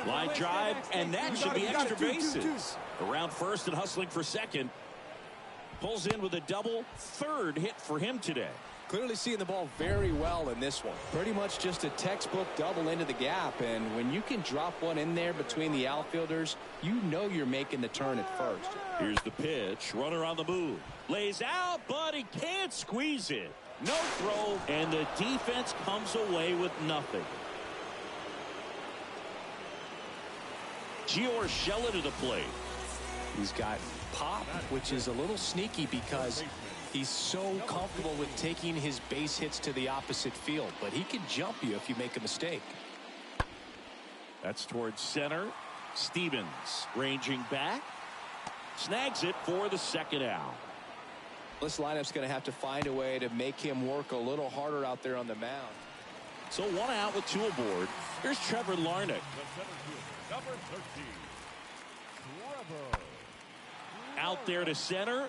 Line drive, and that should be extra bases. Around first and hustling for second. Pulls in with a double. Third hit for him today. Clearly seeing the ball very well in this one. Pretty much just a textbook double into the gap. And when you can drop one in there between the outfielders, you know you're making the turn at first. Here's the pitch. Runner on the move. Lays out, but he can't squeeze it. No throw, and the defense comes away with nothing. Gio Urshela to the plate. He's got pop, which is a little sneaky because he's so comfortable with taking his base hits to the opposite field. But he can jump you if you make a mistake. That's towards center. Stevens ranging back. Snags it for the second out. This lineup's going to have to find a way to make him work a little harder out there on the mound. So 1 out with 2 aboard. Here's Trevor Larnach. Number 13, Trevor. Out there to center.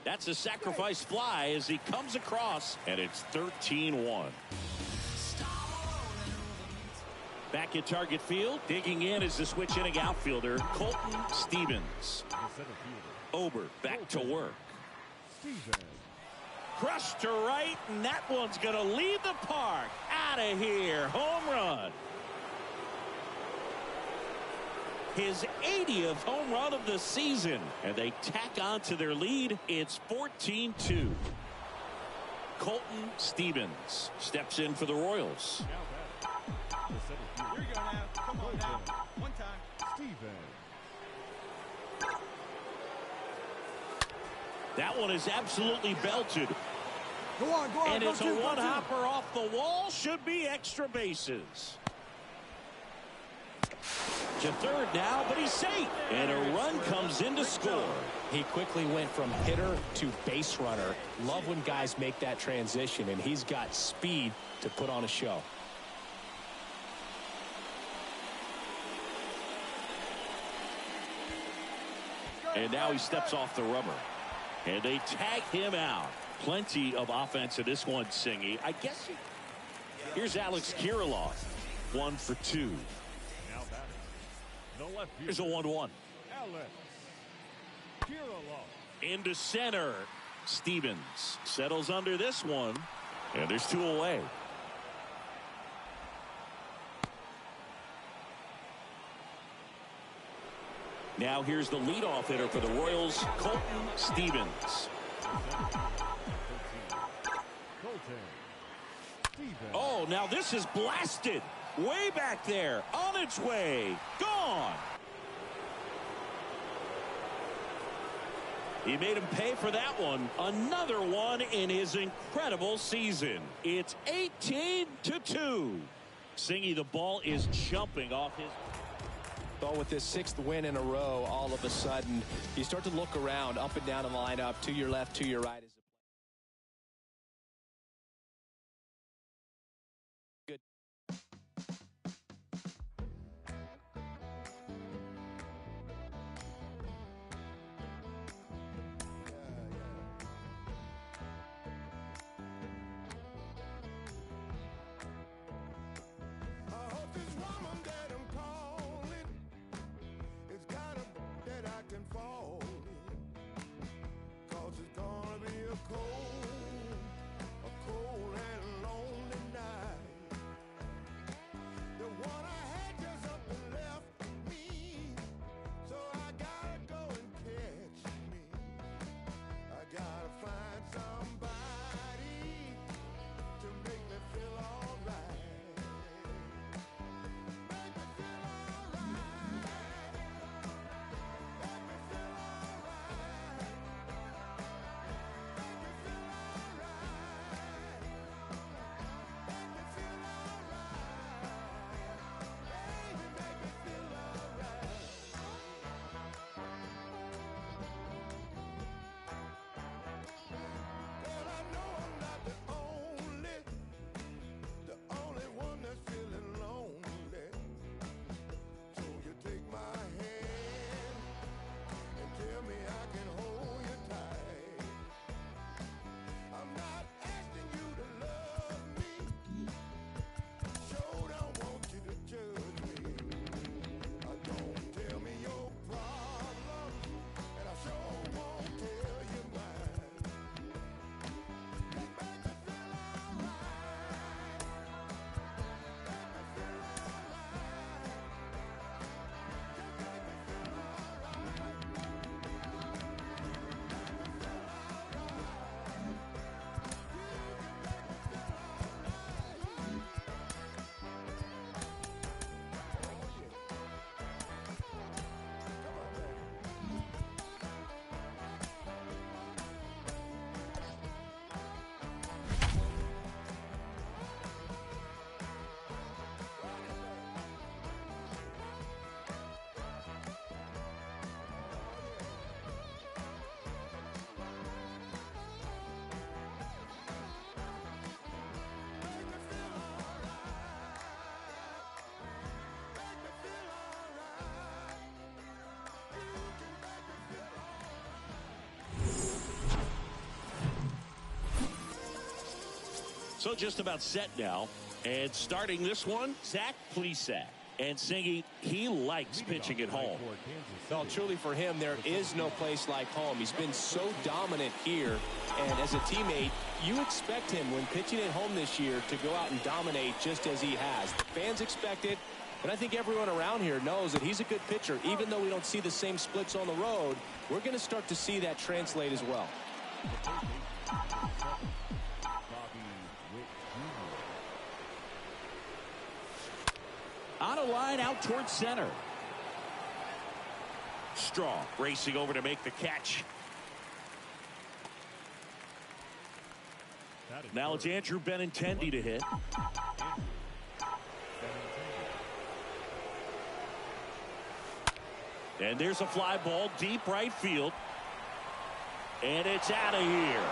That's a sacrifice fly as he comes across, and it's 13-1. Back at target field, digging in is the switch inning outfielder, Colton Stevens. Ober back to work. Stevens. Crushed to right, and that one's going to leave the park. Out of here. Home run. His 80th home run of the season. And they tack on to their lead. It's 14-2. Colton Stevens steps in for the Royals. Here you go now. Come on now. One time. Stevens. That one is absolutely belted. Go on, go on. And it's a one-hopper off the wall. Should be extra bases. To third now, but he's safe. And a run comes in to score. He quickly went from hitter to base runner. Love when guys make that transition, and he's got speed to put on a show. And now he steps off the rubber. And they tag him out. Plenty of offense in this one, Singy. I guess you... Here's Alex Kirilloff. 1 for 2. Now batting. The left Here's a 1-1. Alex Kirilloff. Into center. Stevens settles under this one. And there's 2 away. Now here's the leadoff hitter for the Royals, Colton Stevens. Oh, now this is blasted. Way back there. On its way. Gone. He made him pay for that one. Another one in his incredible season. It's 18-2. Singy, the ball is jumping off his... Well, with this 6th win in a row, all of a sudden, you start to look around, up and down the lineup, to your left, to your right. Good. I hope this woman that I'm calling is got a that I can fall in. 'Cause it's gonna be a cold and lonely night. The one I had just up and left me, so I gotta go and catch me. I gotta find somebody to make me feel alright. So just about set now. And starting this one, Zach Plesac. And Singy, he likes pitching at home. Well, truly for him, there is no place like home. He's been so dominant here. And as a teammate, you expect him when pitching at home this year to go out and dominate just as he has. The fans expect it. But I think everyone around here knows that he's a good pitcher. even though we don't see the same splits on the road, we're going to start to see that translate as well. On a line out towards center. Strong racing over to make the catch. Now it's Andrew Benintendi to hit. And there's a fly ball deep right field. And it's out of here.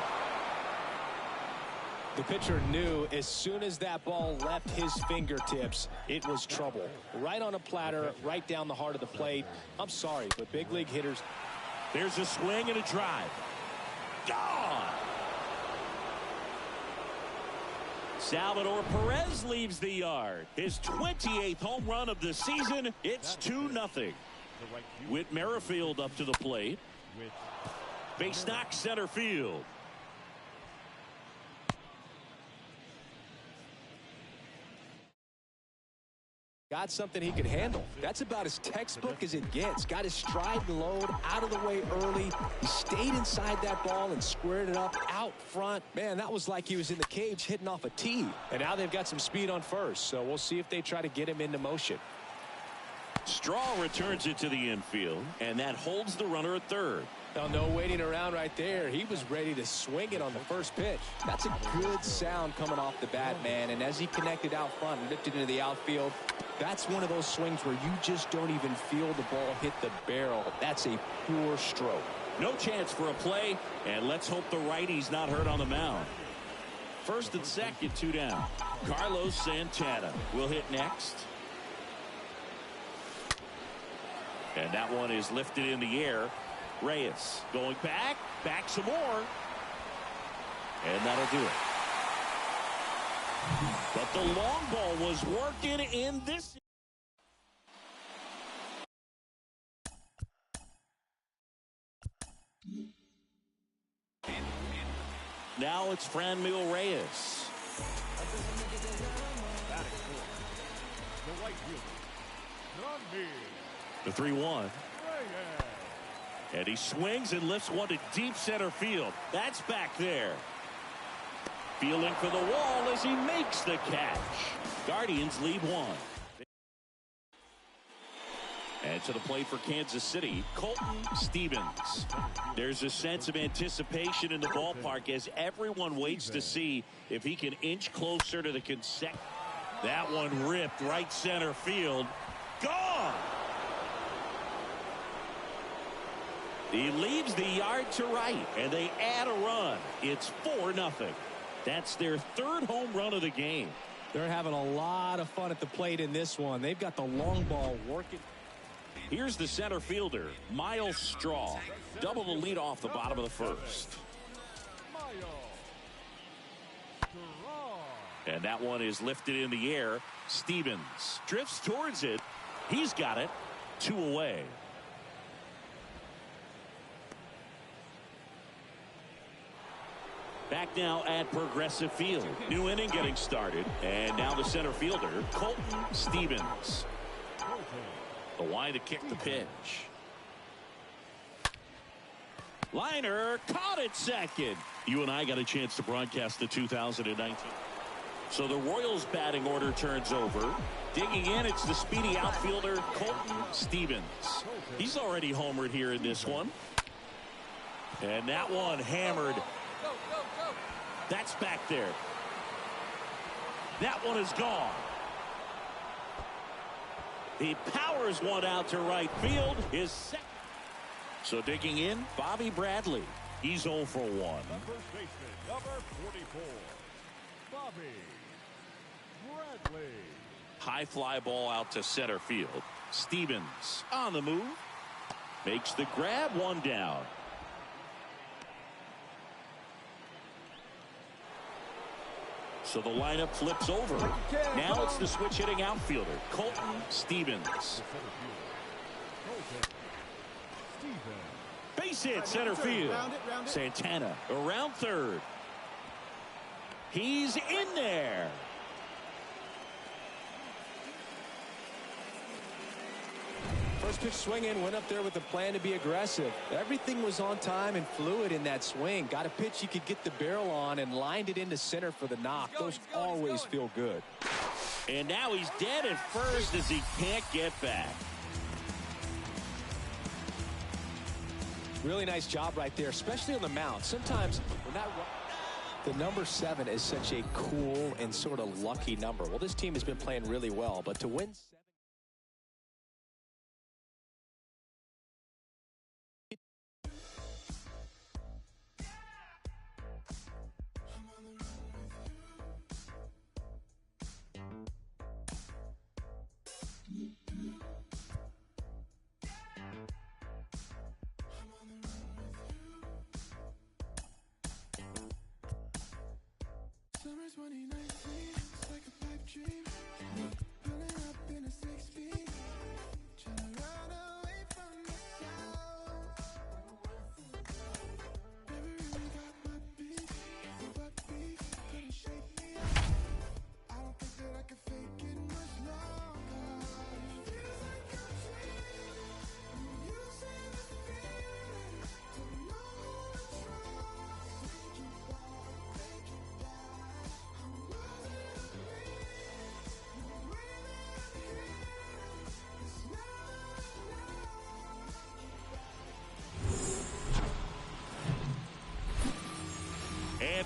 The pitcher knew as soon as that ball left his fingertips, it was trouble. Right on a platter, right down the heart of the plate. I'm sorry, but big league hitters. There's a swing and a drive. Gone! Salvador Perez leaves the yard. His 28th home run of the season. It's 2-0. Whit Merrifield up to the plate. Base knock center field. Got something he could handle. That's about as textbook as it gets. Got his stride and load out of the way early. He stayed inside that ball and squared it up out front. Man, that was like he was in the cage hitting off a tee. And now they've got some speed on first, so we'll see if they try to get him into motion. Straw returns it to the infield, and that holds the runner at third. Now, no waiting around right there. He was ready to swing it on the first pitch. That's a good sound coming off the bat, man. And as he connected out front and lifted into the outfield, that's one of those swings where you just don't even feel the ball hit the barrel. That's a poor stroke. No chance for a play, and let's hope the righty's not hurt on the mound. First and second, 2 down. Carlos Santana will hit next. And that one is lifted in the air. Reyes going back some more. And that'll do it. But the long ball was working in this. Now it's Franmil Reyes. Batting fourth, the right fielder, Franmil. The 3-1. Reyes. And he swings and lifts one to deep center field. That's back there. Fielding for the wall as he makes the catch. Guardians lead 1. And to the plate for Kansas City, Colton Stevens. There's a sense of anticipation in the ballpark as everyone waits to see if he can inch closer to the consecutive. That one ripped right center field. Gone! He leaves the yard to right, and they add a run. It's 4-0. That's their third home run of the game. They're having a lot of fun at the plate in this one. They've got the long ball working. Here's the center fielder, Miles Straw. Double the lead off the bottom of the first. And that one is lifted in the air. Stevens drifts towards it. He's got it. 2 away. Back now at Progressive Field. New inning getting started. And now the center fielder, Colton Stevens. The line to kick the pitch. Liner caught it second. You and I got a chance to broadcast the 2019. So the Royals batting order turns over. Digging in, it's the speedy outfielder, Colton Stevens. He's already homered here in this one. And that one hammered. That's back there. That one is gone. He powers one out to right field. His second. So digging in, Bobby Bradley. He's 0 for 1. The first baseman, number 44, Bobby Bradley. High fly ball out to center field. Stevens on the move. Makes the grab, 1 down. So the lineup flips over. Now it's the switch hitting outfielder, Colton Stevens. Base hit center field. Santana around third. He's in there. First pitch swinging, went up there with the plan to be aggressive. Everything was on time and fluid in that swing. Got a pitch he could get the barrel on and lined it into center for the knock. Those always feel good. And now he's dead at first as he can't get back. Really nice job right there, especially on the mound. Sometimes when that the number 7 is such a cool and sort of lucky number. Well, this team has been playing really well, but to win 7. Summer 2019, it's like a pipe dream. Pulling up in a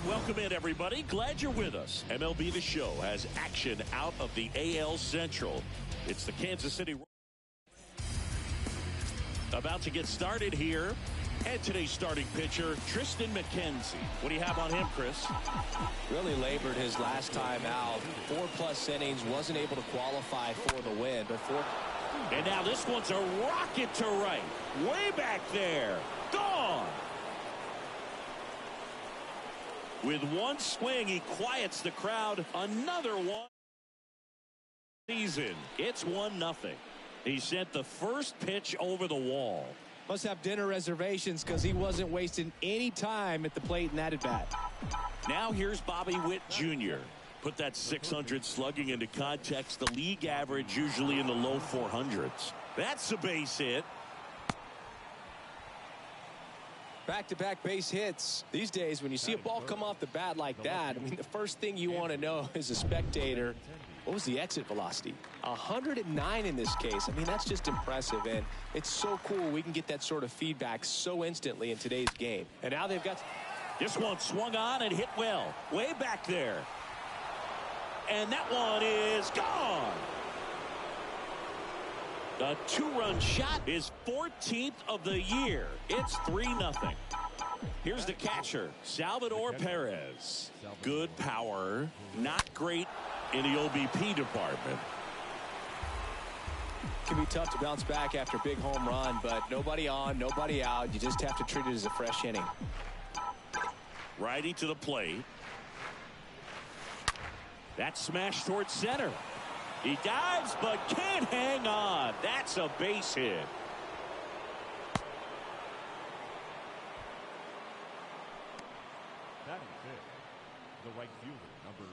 Welcome in, everybody. Glad you're with us. MLB The Show has action out of the AL Central. It's the Kansas City about to get started here. And today's starting pitcher, Tristan McKenzie. What do you have on him, Chris? Really labored his last time out. 4+ innings, wasn't able to qualify for the win. And now this one's a rocket to right. Way back there. Gone. With one swing, he quiets the crowd. Another one. Season. It's 1-0. He sent the first pitch over the wall. Must have dinner reservations because he wasn't wasting any time at the plate in that at-bat. Now here's Bobby Witt Jr. Put that 600 slugging into context. The league average usually in the low 400s. That's a base hit. Back-to-back base hits. These days, when you see a ball come off the bat like that, I mean, the first thing you want to know as a spectator, what was the exit velocity? 109 in this case. I mean, that's just impressive, and it's so cool we can get that sort of feedback so instantly in today's game. And now they've got... This one swung on and hit well. Way back there. And that one is gone. The 2-run shot is 14th of the year. It's 3-0. Here's the catcher, Salvador Perez. Good power, not great in the OBP department. Can be tough to bounce back after a big home run, but nobody on, nobody out. You just have to treat it as a fresh inning. Righty to the plate. That smash towards center. He dives but can't hang on. That's a base hit. Batting fifth, the right fielder, number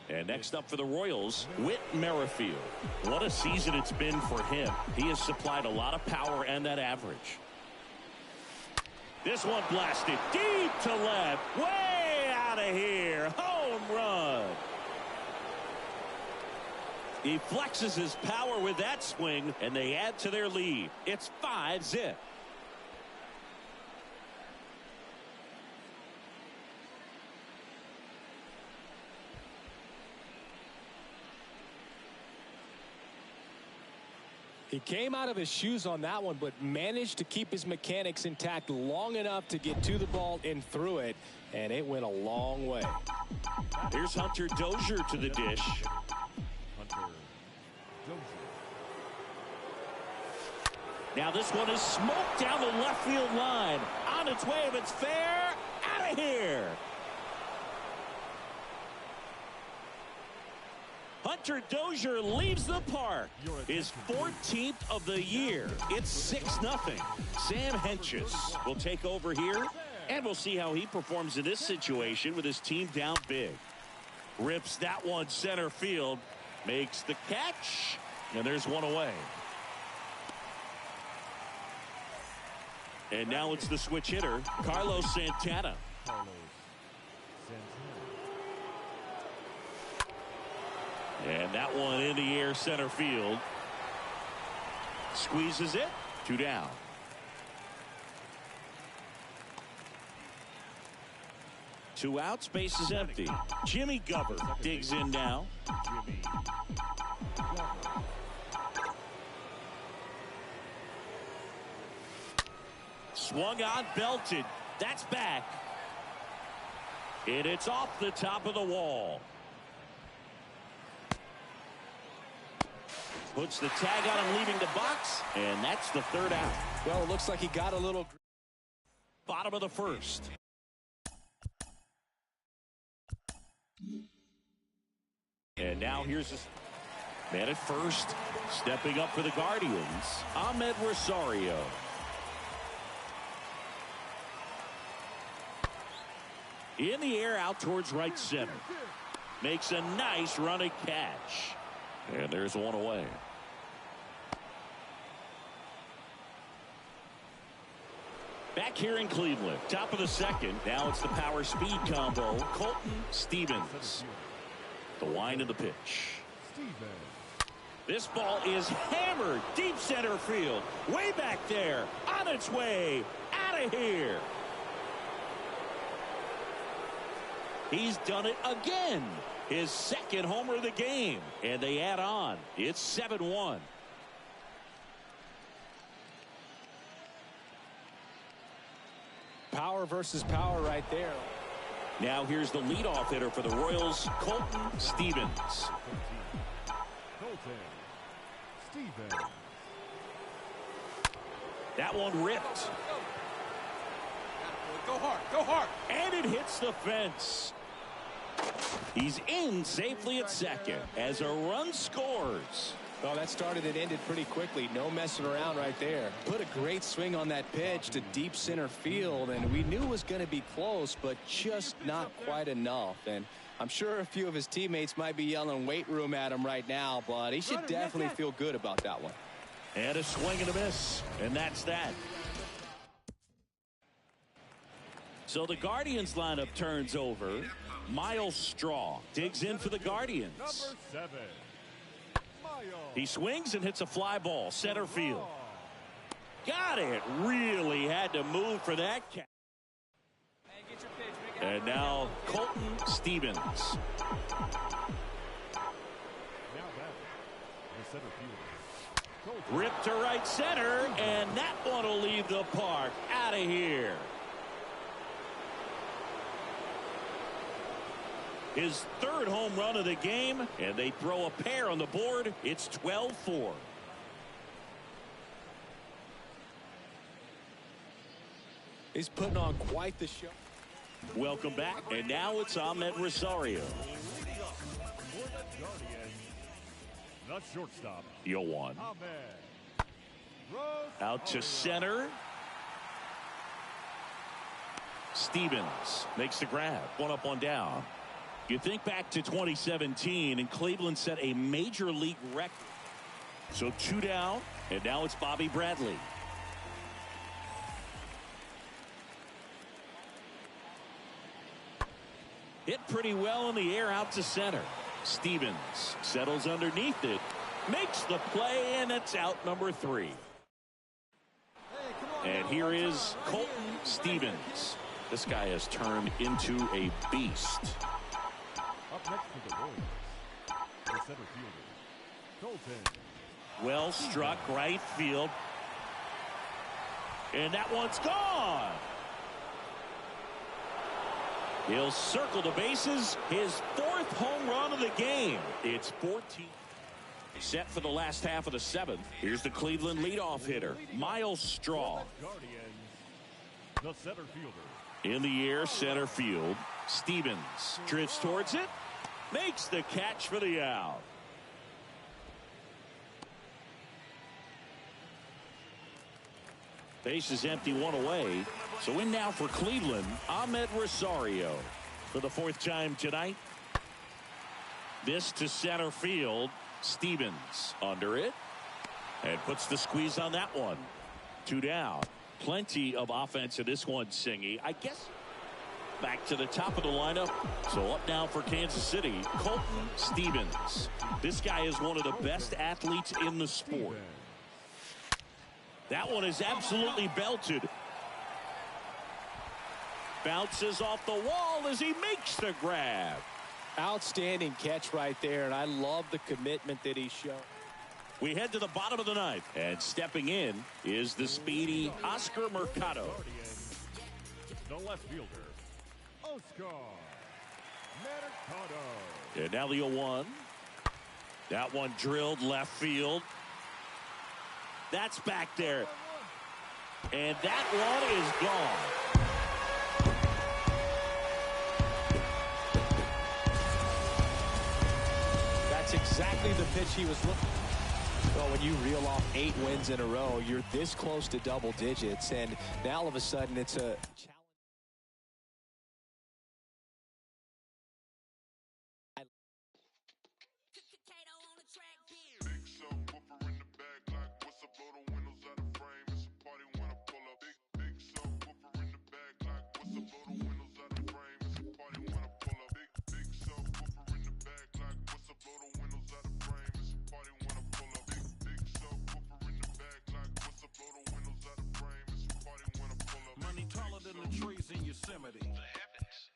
15. And next up for the Royals, Whit Merrifield. What a season it's been for him. He has supplied a lot of power and that average. This one blasted deep to left. Way out of here. Home run. He flexes his power with that swing, and they add to their lead. It's 5-0. He came out of his shoes on that one, but managed to keep his mechanics intact long enough to get to the ball and through it, and it went a long way. Here's Hunter Dozier to the dish. Now this one is smoked down the left field line. On its way, if it's fair, out of here. Hunter Dozier leaves the park. His 14th of the year. It's 6-0. Sam Hentges will take over here, and we'll see how he performs in this situation with his team down big. Rips that one center field. Makes the catch, and there's one away. And now it's the switch hitter, Carlos Santana. And that one in the air center field. Squeezes it. 2 down. Two outs, base is empty. Jimmy Glover digs in now. Swung on, belted. That's back. And it's off the top of the wall. Puts the tag on him leaving the box, and that's the 3rd out. Well, it looks like he got a little... Bottom of the 1st. And now here's a man at first. Stepping up for the Guardians, Ahmed Rosario. In the air out towards right center. Makes a nice running catch. And there's one away. Back here in Cleveland, top of the 2nd. Now it's the power speed combo. Colton Stevens. The wind of the pitch. This ball is hammered deep center field. Way back there. On its way. Out of here. He's done it again. His second homer of the game. And they add on. It's 7-1. Power versus power right there. Now here's the leadoff hitter for the Royals, Colton Stevens. Colton Stevens. That one ripped. Go hard. Go hard. And it hits the fence. He's in safely at second as a run scores. Well, that started and ended pretty quickly. No messing around right there. Put a great swing on that pitch to deep center field, and we knew it was going to be close, but just not quite enough. And I'm sure a few of his teammates might be yelling weight room at him right now, but he should definitely feel good about that one. And a swing and a miss, and that's that. So the Guardians lineup turns over. Miles Straw digs in for the Guardians. Number 7. He swings and hits a fly ball center field. Got it. Really had to move for that catch. And now Colton Stevens. Now that the center fielder. Ripped to right center, and that one will leave the park. Out of here. His third home run of the game, and they throw a pair on the board. It's 12-4. He's putting on quite the show. Welcome back, and now it's Ahmed Rosario. For the Guardians, the shortstop, Yoan. Ahmed. Out to center. Stevens makes the grab. One up, one down. You think back to 2017, and Cleveland set a major league record. So 2 down, and now it's Bobby Bradley. Hit pretty well in the air out to center. Stevens settles underneath it, makes the play, and it's out number 3. And here is Colton Stevens. This guy has turned into a beast. Up next to the Royals, the center fielder, Colton. Well struck right field. And that one's gone. He'll circle the bases. His 4th home run of the game. It's 14. Set for the last half of the 7th. Here's the Cleveland leadoff hitter, Miles Straw. Guardians, the center fielder. In the air, center field. Stevens drifts towards it. Makes the catch for the out. Base is empty, 1 away. So in now for Cleveland, Ahmed Rosario for the 4th time tonight. This to center field. Stevens under it and puts the squeeze on that one. 2 down. Plenty of offense in this one, Singy. I guess back to the top of the lineup. So up now for Kansas City, Colton Stevens. This guy is one of the best athletes in the sport. That one is absolutely belted. Bounces off the wall as he makes the grab. Outstanding catch right there, and I love the commitment that he showed. We head to the bottom of the 9th, and stepping in is the speedy Oscar Mercado. Guardians, the left fielder, Oscar Mercado. And now the 0-1. That one drilled left field. That's back there. And that one is gone. That's exactly the pitch he was looking for. Well, when you reel off 8 wins in a row, you're this close to double digits, and now all of a sudden it's a challenge.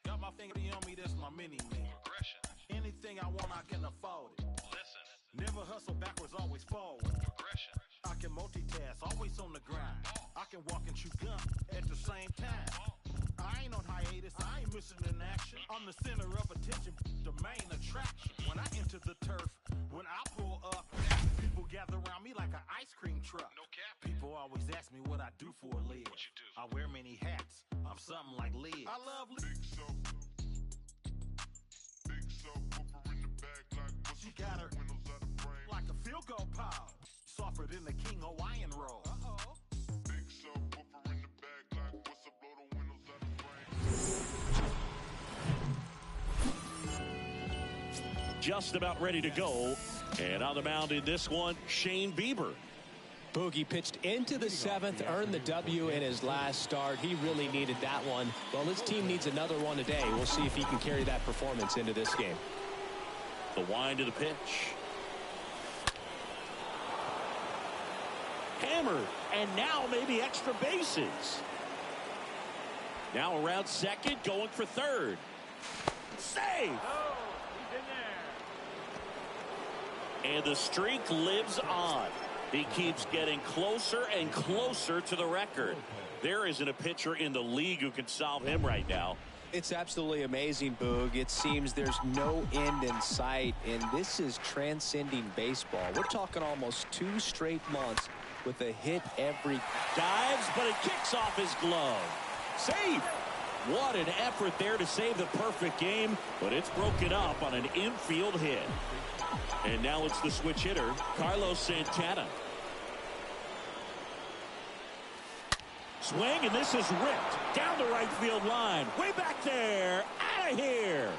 Got my finger on me. that's my mini-me. Progression. Anything I want, I can afford it. Listen. Never hustle backwards, always forward. Progression. I can multitask, always on the grind. I can walk and chew gum at the same time. I ain't on hiatus, I ain't missing in action. I'm the center of attention, the main attraction. When I enter the turf, when I pull up, people gather around me like an ice cream truck. No cap. People always ask me what I do for a live. What you do? I wear many hats, I'm something like Liz. I love Liz. Big subwoofer in the bag like what's She got her windows out of frame. like a field goal pile. Softer than the King Hawaiian roll. Big subwoofer in the bag like what's up, blow the windows out of frame. Just about ready to go. And on the mound in this one, Shane Bieber. Boogie pitched into the 7th, earned the W in his last start. He really needed that one. Well, his team needs another one today. We'll see if he can carry that performance into this game. The wind of the pitch. Hammered, and now maybe extra bases. Now around second, going for third. Save! Oh, he's in there. And the streak lives on. He keeps getting closer and closer to the record. There isn't a pitcher in the league who can solve him right now. It's absolutely amazing, Boog. It seems there's no end in sight, and this is transcending baseball. We're talking almost 2 straight months with a hit every. Dives, but it kicks off his glove. Save! What an effort there to save the perfect game, but it's broken up on an infield hit. And now it's the switch hitter, Carlos Santana. Swing, and this is ripped down the right field line. Way back there. Out of here.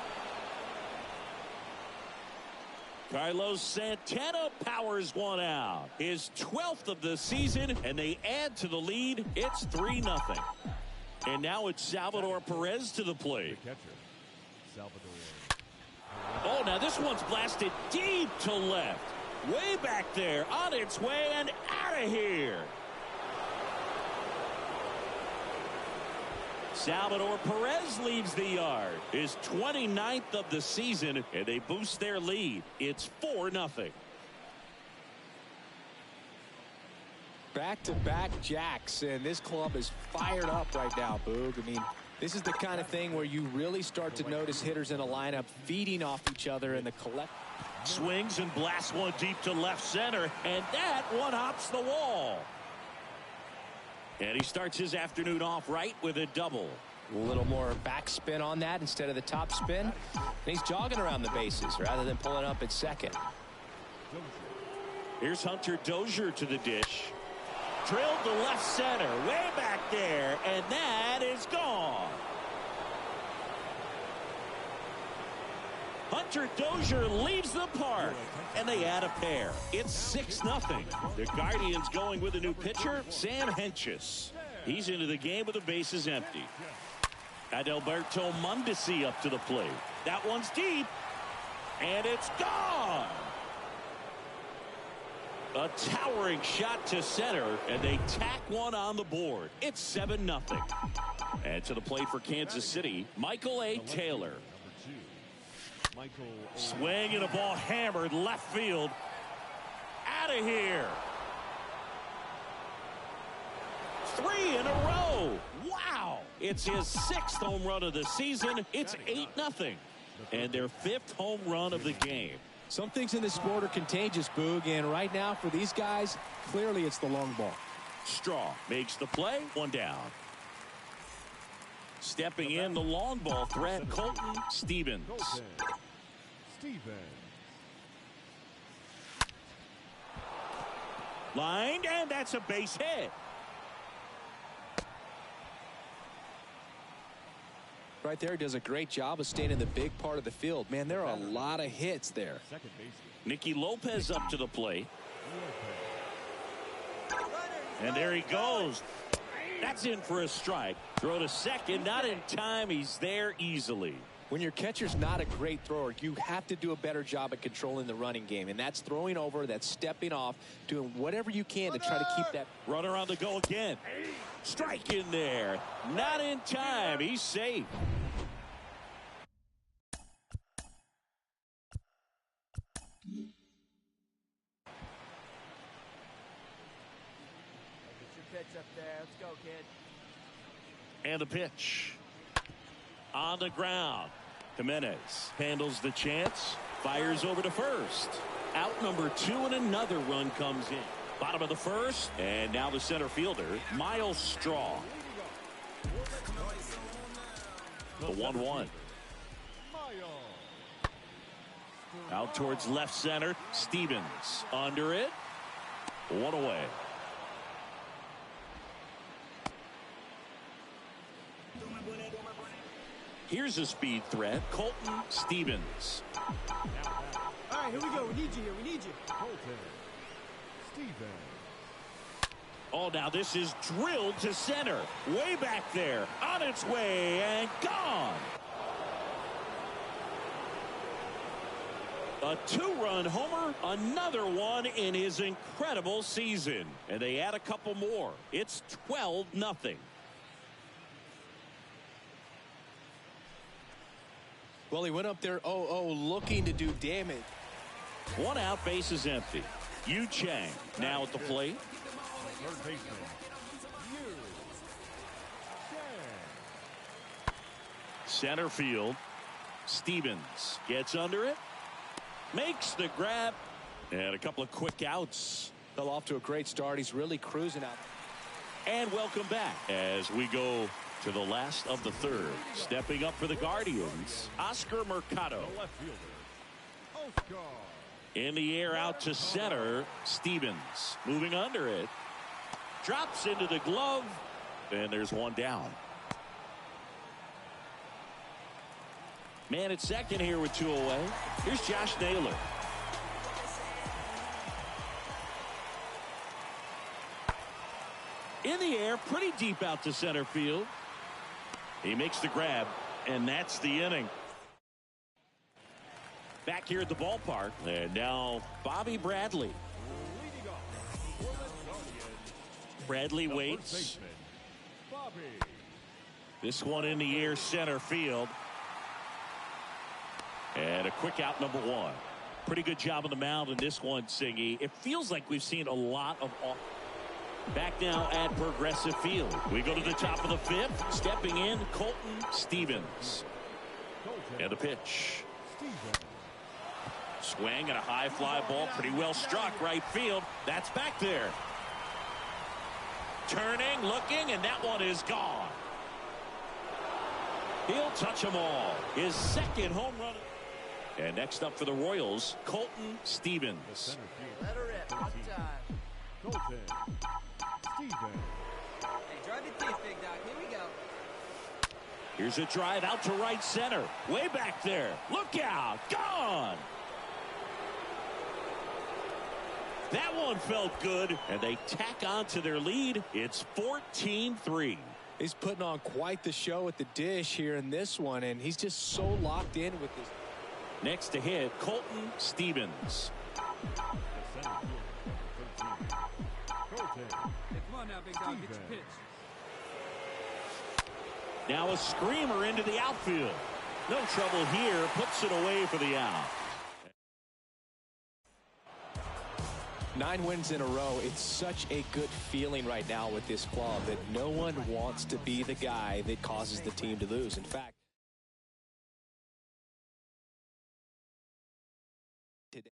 Carlos Santana powers one out. His 12th of the season, and they add to the lead. It's 3-0. And now it's Salvador Perez to the plate. Catcher, Salvador. Oh, now this one's blasted deep to left. Way back there, on its way and out of here. Salvador Perez leaves the yard. His 29th of the season, and they boost their lead. It's 4-0. Back-to-back jacks, and this club is fired up right now, Boog. I mean, this is the kind of thing where you really start to notice hitters in a lineup feeding off each other in the collect. Swings and blasts one deep to left center, and that one hops the wall. And he starts his afternoon off right with a double. A little more backspin on that instead of the top spin. And he's jogging around the bases rather than pulling up at second. Here's Hunter Dozier to the dish. Drilled to left center, way back there, and that is gone. Hunter Dozier leaves the park, and they add a pair. It's 6-0. The Guardians going with a new pitcher, Sam Hentges. He's into the game with the bases empty. Adalberto Mondesi up to the plate. That one's deep, and it's gone. A towering shot to center, and they tack one on the board. It's 7-0. And to the plate for Kansas City, Michael A. Taylor. Swing and a ball hammered left field. Out of here. 3 in a row. Wow. It's his 6th home run of the season. It's 8-0. And their 5th home run of the game. Some things in this sport are contagious, Boog, and right now for these guys, clearly it's the long ball. Straw makes the play. 1 down. Stepping in the long ball threat, Colton Stevens. Lined, and that's a base hit. Right there, he does a great job of staying in the big part of the field. Man, there are a lot of hits there. Nicky Lopez up to the plate. And there he goes. That's in for a strike. Throw to second, not in time. He's there easily. When your catcher's not a great thrower, you have to do a better job at controlling the running game. And that's throwing over, that's stepping off, doing whatever you can to try to keep that. Runner on the go again. Strike in there. Not in time. He's safe. It's up there. Let's go, kid. And the pitch. On the ground. Jimenez handles the chance. Fires over to first. Out number 2 and another run comes in. Bottom of the first. And now the center fielder, Miles Straw. The 1-1. Out towards left center. Stevens under it. 1 away. Here's a speed threat. Colton Stevens. All right, here we go. We need you here. We need you. Colton Stevens. Oh, now this is drilled to center. Way back there. On its way and gone. A 2-run homer, another one in his incredible season. And they add a couple more. It's 12-0. Well, he went up there 0-0 looking to do damage. 1 out, base is empty. Yu Chang now at the plate. Third baseman. Yu Chang. Center field. Stevens gets under it. Makes the grab. And a couple of quick outs. Fell off to a great start. He's really cruising out. And welcome back as we go to the last of the third. Stepping up for the Guardians, Oscar Mercado. The left fielder. Oscar. In the air out to center. Stevens moving under it. Drops into the glove. And there's one down. Man at second here with 2 away. Here's Josh Naylor. In the air, pretty deep out to center field. He makes the grab, and that's the inning. Back here at the ballpark, and now Bobby Bradley. Leading off. Portland Guardians. Bradley The first waits. baseman, Bobby. This one in the air, center field. And a quick out, number 1. Pretty good job on the mound in this one, Singy. It feels like we've seen a lot of... Back now at Progressive Field. We go to the top of the 5th. Stepping in, Colton Stevens. Colton And the pitch. Stevens. Swing and a high fly ball. Pretty well struck right field. That's back there. Turning, looking, and that one is gone. He'll touch them all. His second home run. And next up for the Royals, Colton The Stevens. center field. Let her rip. One time. Colton Stevens. Hey, drive your teeth, big dog. Here we go. Here's a drive out to right center. Way back there. Look out. Gone. That one felt good, and they tack on to their lead. It's 14-3. He's putting on quite the show at the dish here in this one, and he's just so locked in with this. Next to hit, Colton Stevens. The center field. Number 13. Colton Hey, come on now, big dog. Get your pitch. Now a screamer into the outfield. No trouble here. Puts it away for the out. 9 wins in a row. It's such a good feeling right now with this club that no one wants to be the guy that causes the team to lose. In fact, today.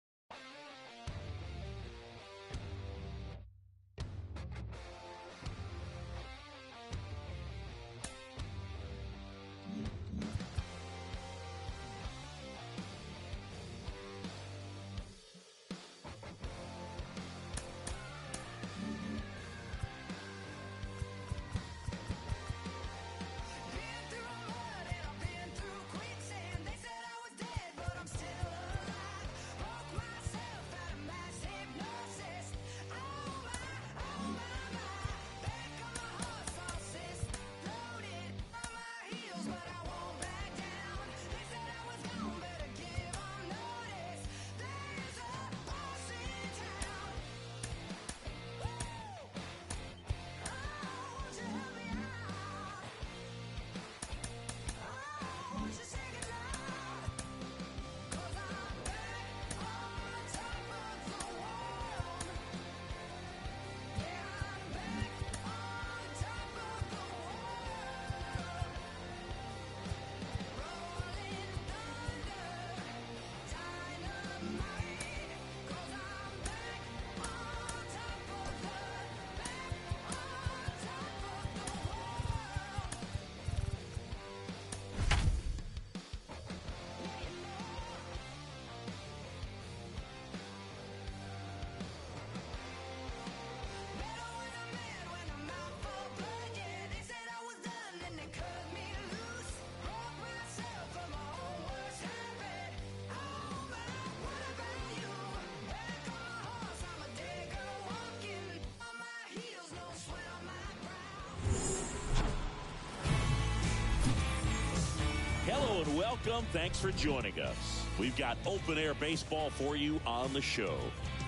Welcome. Thanks for joining us. We've got open-air baseball for you on the show.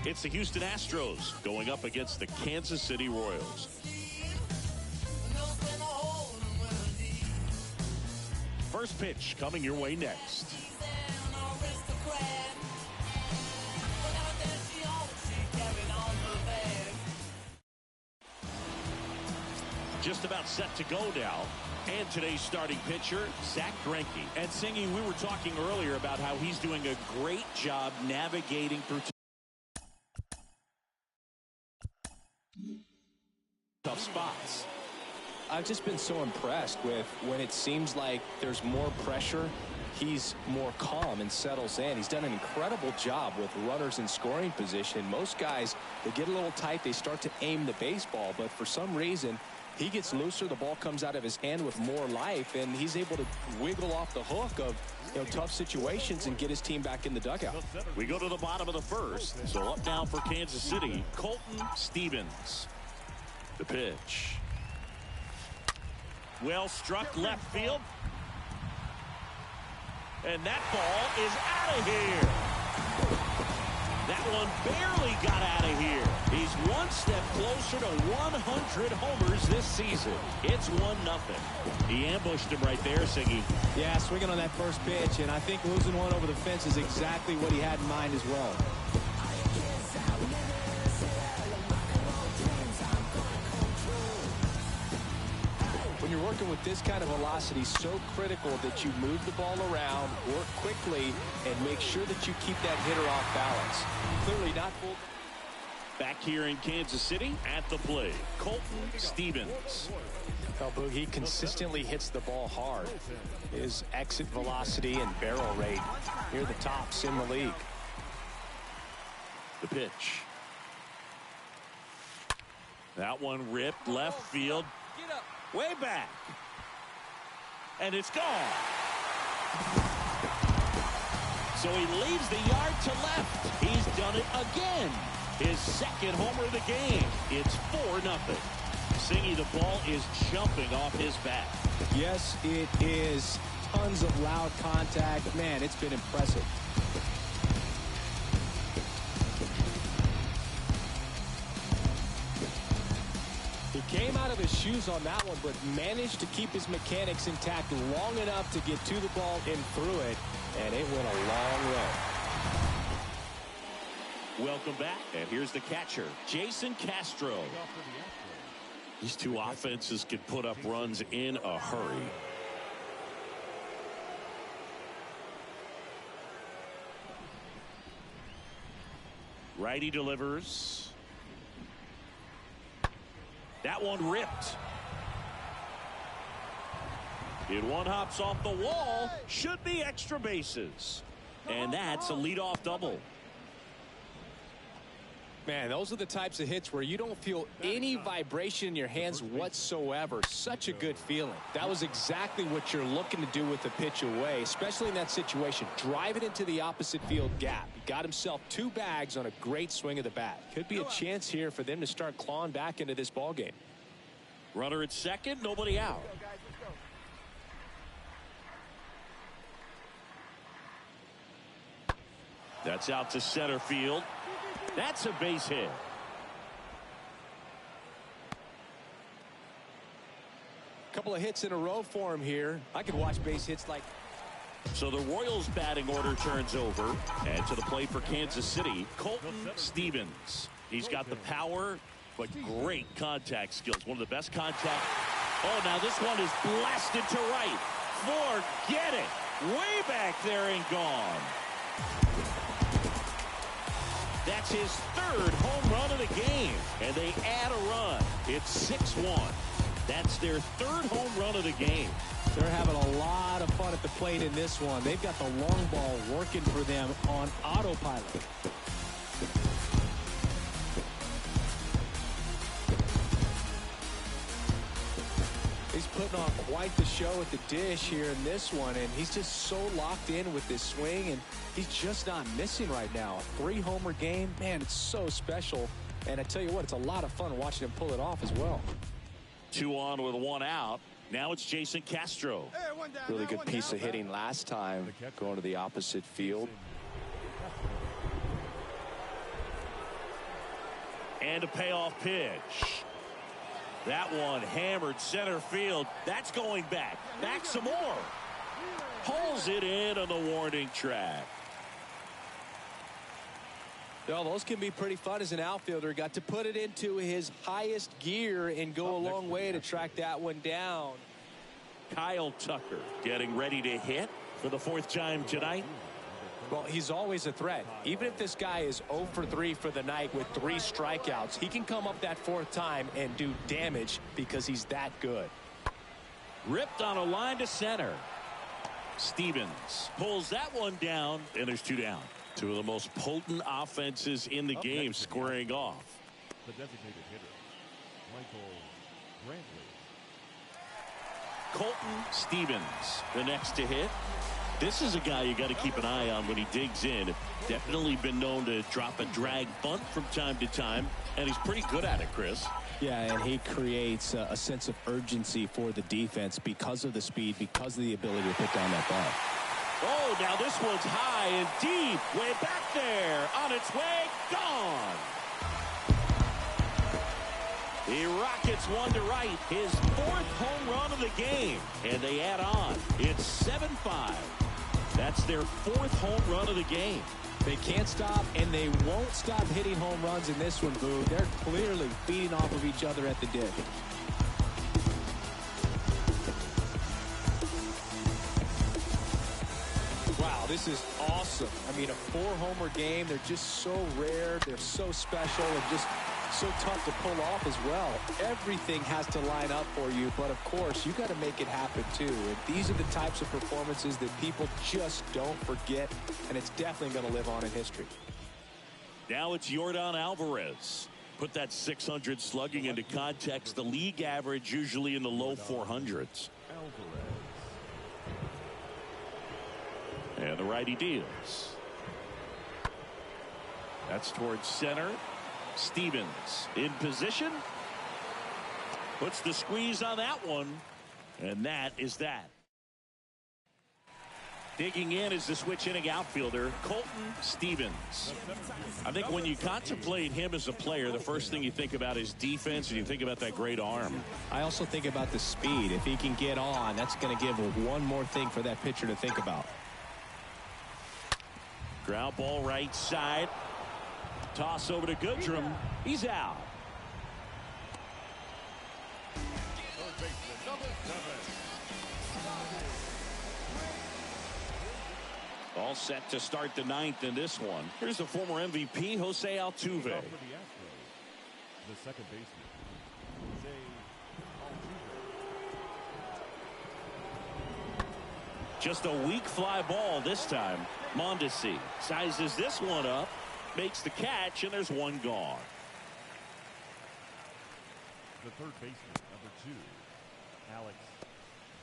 It's the Houston Astros going up against the Kansas City Royals. First pitch coming your way next. Just about set to go now. And today's starting pitcher, Zach Greinke. And Singy, we were talking earlier about how he's doing a great job navigating through tough spots. I've just been so impressed with when it seems like there's more pressure, he's more calm and settles in. He's done an incredible job with runners in scoring position. Most guys, they get a little tight, they start to aim the baseball, but for some reason, he gets looser, the ball comes out of his hand with more life, and he's able to wiggle off the hook of tough situations and get his team back in the dugout. We go to the bottom of the first. So up now for Kansas City, Colton Stevens. The pitch. Well struck left field. And that ball is out of here. That one barely got out of here. He's one step closer to 100 homers this season. It's 1-0. He ambushed him right there, Siggy. Yeah, swinging on that first pitch, and I think losing one over the fence is exactly what he had in mind as well. When you're working with this kind of velocity, so critical that you move the ball around, work quickly, and make sure that you keep that hitter off balance. Clearly not full. Back here in Kansas City at the plate, Colton Stevens. He consistently hits the ball hard. His exit velocity and barrel rate near the tops in the league. The pitch. That one ripped left field. Way back. And it's gone. So he leaves the yard to left. He's done it again. His second homer of the game. It's 4-0. Singy, the ball is jumping off his bat. Yes, it is. Tons of loud contact. Man, it's been impressive. He came out of his shoes on that one, but managed to keep his mechanics intact long enough to get to the ball and through it, and it went a long way. Welcome back, and here's the catcher, Jason Castro. These two offenses can put up runs in a hurry. Righty delivers. That one ripped. It one hops off the wall. Should be extra bases. And that's a leadoff double. Man, those are the types of hits where you don't feel any vibration in your hands whatsoever. Such a good feeling. That was exactly what you're looking to do with the pitch away, especially in that situation. Drive it into the opposite field gap. He got himself 2 bags on a great swing of the bat. Could be a chance here for them to start clawing back into this ball game. Runner at second, nobody out. That's out to center field. That's a base hit. Couple of hits in a row for him here. I could watch base hits like. So the Royals batting order turns over, and to the plate for Kansas City, Colton Stevens. He's got the power, but great contact skills. One of the best contact. Oh, now this one is blasted to right. Forget it. Way back there and gone. That's his 3rd home run of the game, and they add a run. It's 6-1. That's their 3rd home run of the game. They're having a lot of fun at the plate in this one. They've got the long ball working for them on autopilot. He's putting on quite the show at the dish here in this one, and he's just so locked in with this swing, and he's just not missing right now. A 3-homer game, man, it's so special. And I tell you what, it's a lot of fun watching him pull it off as well. 2 on with 1 out. Now it's Jason Castro. Really good piece of hitting last time, going to the opposite field. And a payoff pitch. That one hammered center field. That's going back. Back some more. Pulls it in on the warning track. Well, those can be pretty fun as an outfielder. Got to put it into his highest gear and go a long way to track that one down. Kyle Tucker getting ready to hit for the 4th time tonight. Well, he's always a threat. Even if this guy is 0 for 3 for the night with 3 strikeouts, he can come up that 4th time and do damage because he's that good. Ripped on a line to center. Stevens pulls that one down, and there's 2 down. 2 of the most potent offenses in the game squaring off. The designated hitter, Michael Brantley. Colton Stevens, the next to hit. This is a guy you got to keep an eye on when he digs in. Definitely been known to drop a drag bunt from time to time, and he's pretty good at it, Chris. Yeah, and he creates a sense of urgency for the defense because of the speed, because of the ability to put down that ball. Oh, now this one's high and deep, way back there, on its way, gone. He rockets one to right, his 4th home run of the game, and they add on. It's 7-5. That's their 4th home run of the game. They can't stop, and they won't stop hitting home runs in this one, Boo. They're clearly feeding off of each other at the dip. Wow, this is awesome. I mean, a 4-homer game. They're just so rare. They're so special and just so tough to pull off as well. Everything has to line up for you, but of course, you got to make it happen too. And these are the types of performances that people just don't forget, and it's definitely going to live on in history. Now it's Yordan Alvarez. Put that 600 slugging into context. The league average usually in the low 400s. And the righty deals. That's towards center. Stevens in position. Puts the squeeze on that one. And that is that. Digging in is the switch hitting outfielder, Colton Stevens. I think when you contemplate him as a player, the first thing you think about is defense, and you think about that great arm. I also think about the speed. If he can get on, that's going to give one more thing for that pitcher to think about. Ground ball right side. Toss over to Goodrum. He's out. Third baseman, number 7. All set to start the 9th in this one. Here's the former MVP, Jose Altuve. For the Astros, the second baseman, Jose Altuve. Just a weak fly ball this time. Mondesi sizes this one up, makes the catch, and there's one gone. The third baseman, number 2, Alex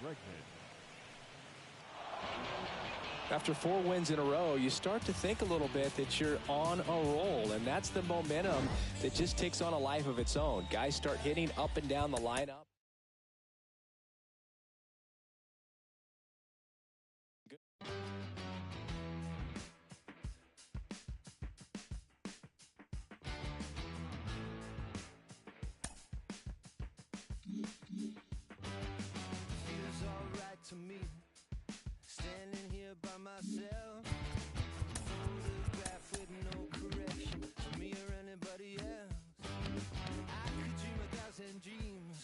Bregman. After 4 wins in a row, you start to think a little bit that you're on a roll, and that's the momentum that just takes on a life of its own. Guys start hitting up and down the lineup. Feels alright to me, standing here by myself. Photograph with no correction for me or anybody else. I could dream 1,000 dreams,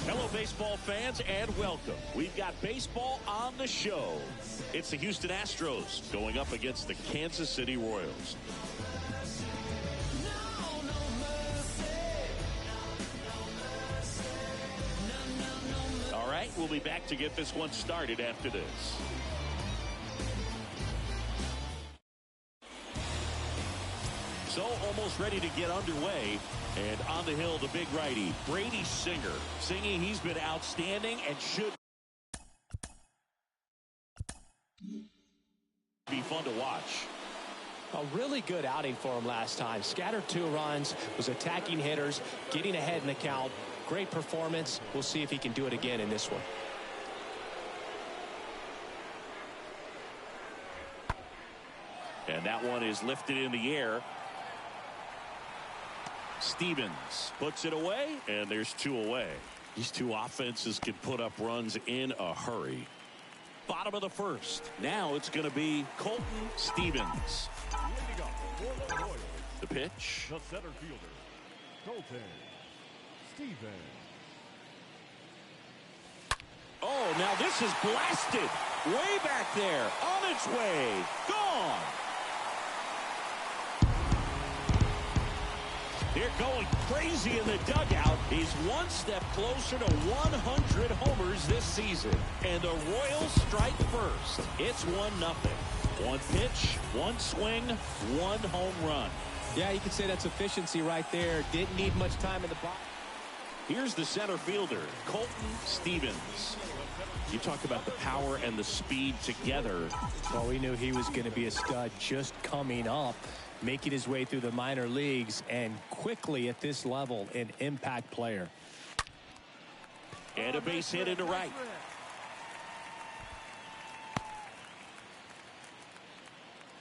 Hello, baseball fans, and welcome. We've got baseball on the show. It's the Houston Astros going up against the Kansas City Royals. All right, we'll be back to get this one started after this. So almost ready to get underway. And on the hill, the big righty, Brady Singer. Singing, he's been outstanding and should be fun to watch. A really good outing for him last time. Scattered 2 runs, was attacking hitters, getting ahead in the count. Great performance. We'll see if he can do it again in this one. And that one is lifted in the air. Stevens puts it away, and there's 2 away. These 2 offenses can put up runs in a hurry. Bottom of the first. Now it's going to be Colton Stevens. The pitch. The center fielder, Colton Stevens. Oh, now this is blasted. Way back there. On its way. Gone. They're going crazy in the dugout. He's one step closer to 100 homers this season. And the Royals strike first. It's 1-0. 1 pitch, 1 swing, 1 home run. Yeah, you can say that's efficiency right there. Didn't need much time in the box. Here's the center fielder, Colton Stevens. You talk about the power and the speed together. Well, we knew he was going to be a stud just coming up, making his way through the minor leagues, and quickly at this level, an impact player. And a base hit into right.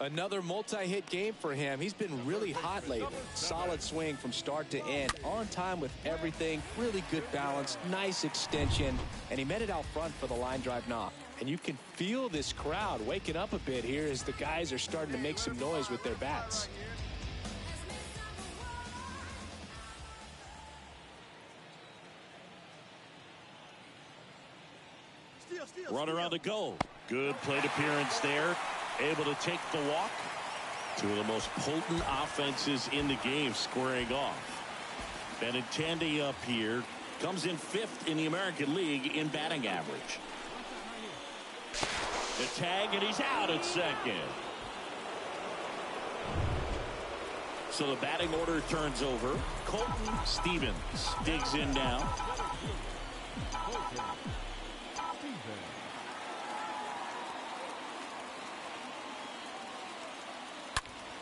Another multi-hit game for him. He's been really hot lately. Solid swing from start to end. On time with everything. Really good balance. Nice extension. And he met it out front for the line drive knock. And you can feel this crowd waking up a bit here as the guys are starting to make some noise with their bats. Runner on the go. Good plate appearance there. Able to take the walk. 2 of the most potent offenses in the game squaring off. Benintendi up here. Comes in 5th in the American League in batting average. The tag, and he's out at second. So the batting order turns over. Colton Stevens digs in now.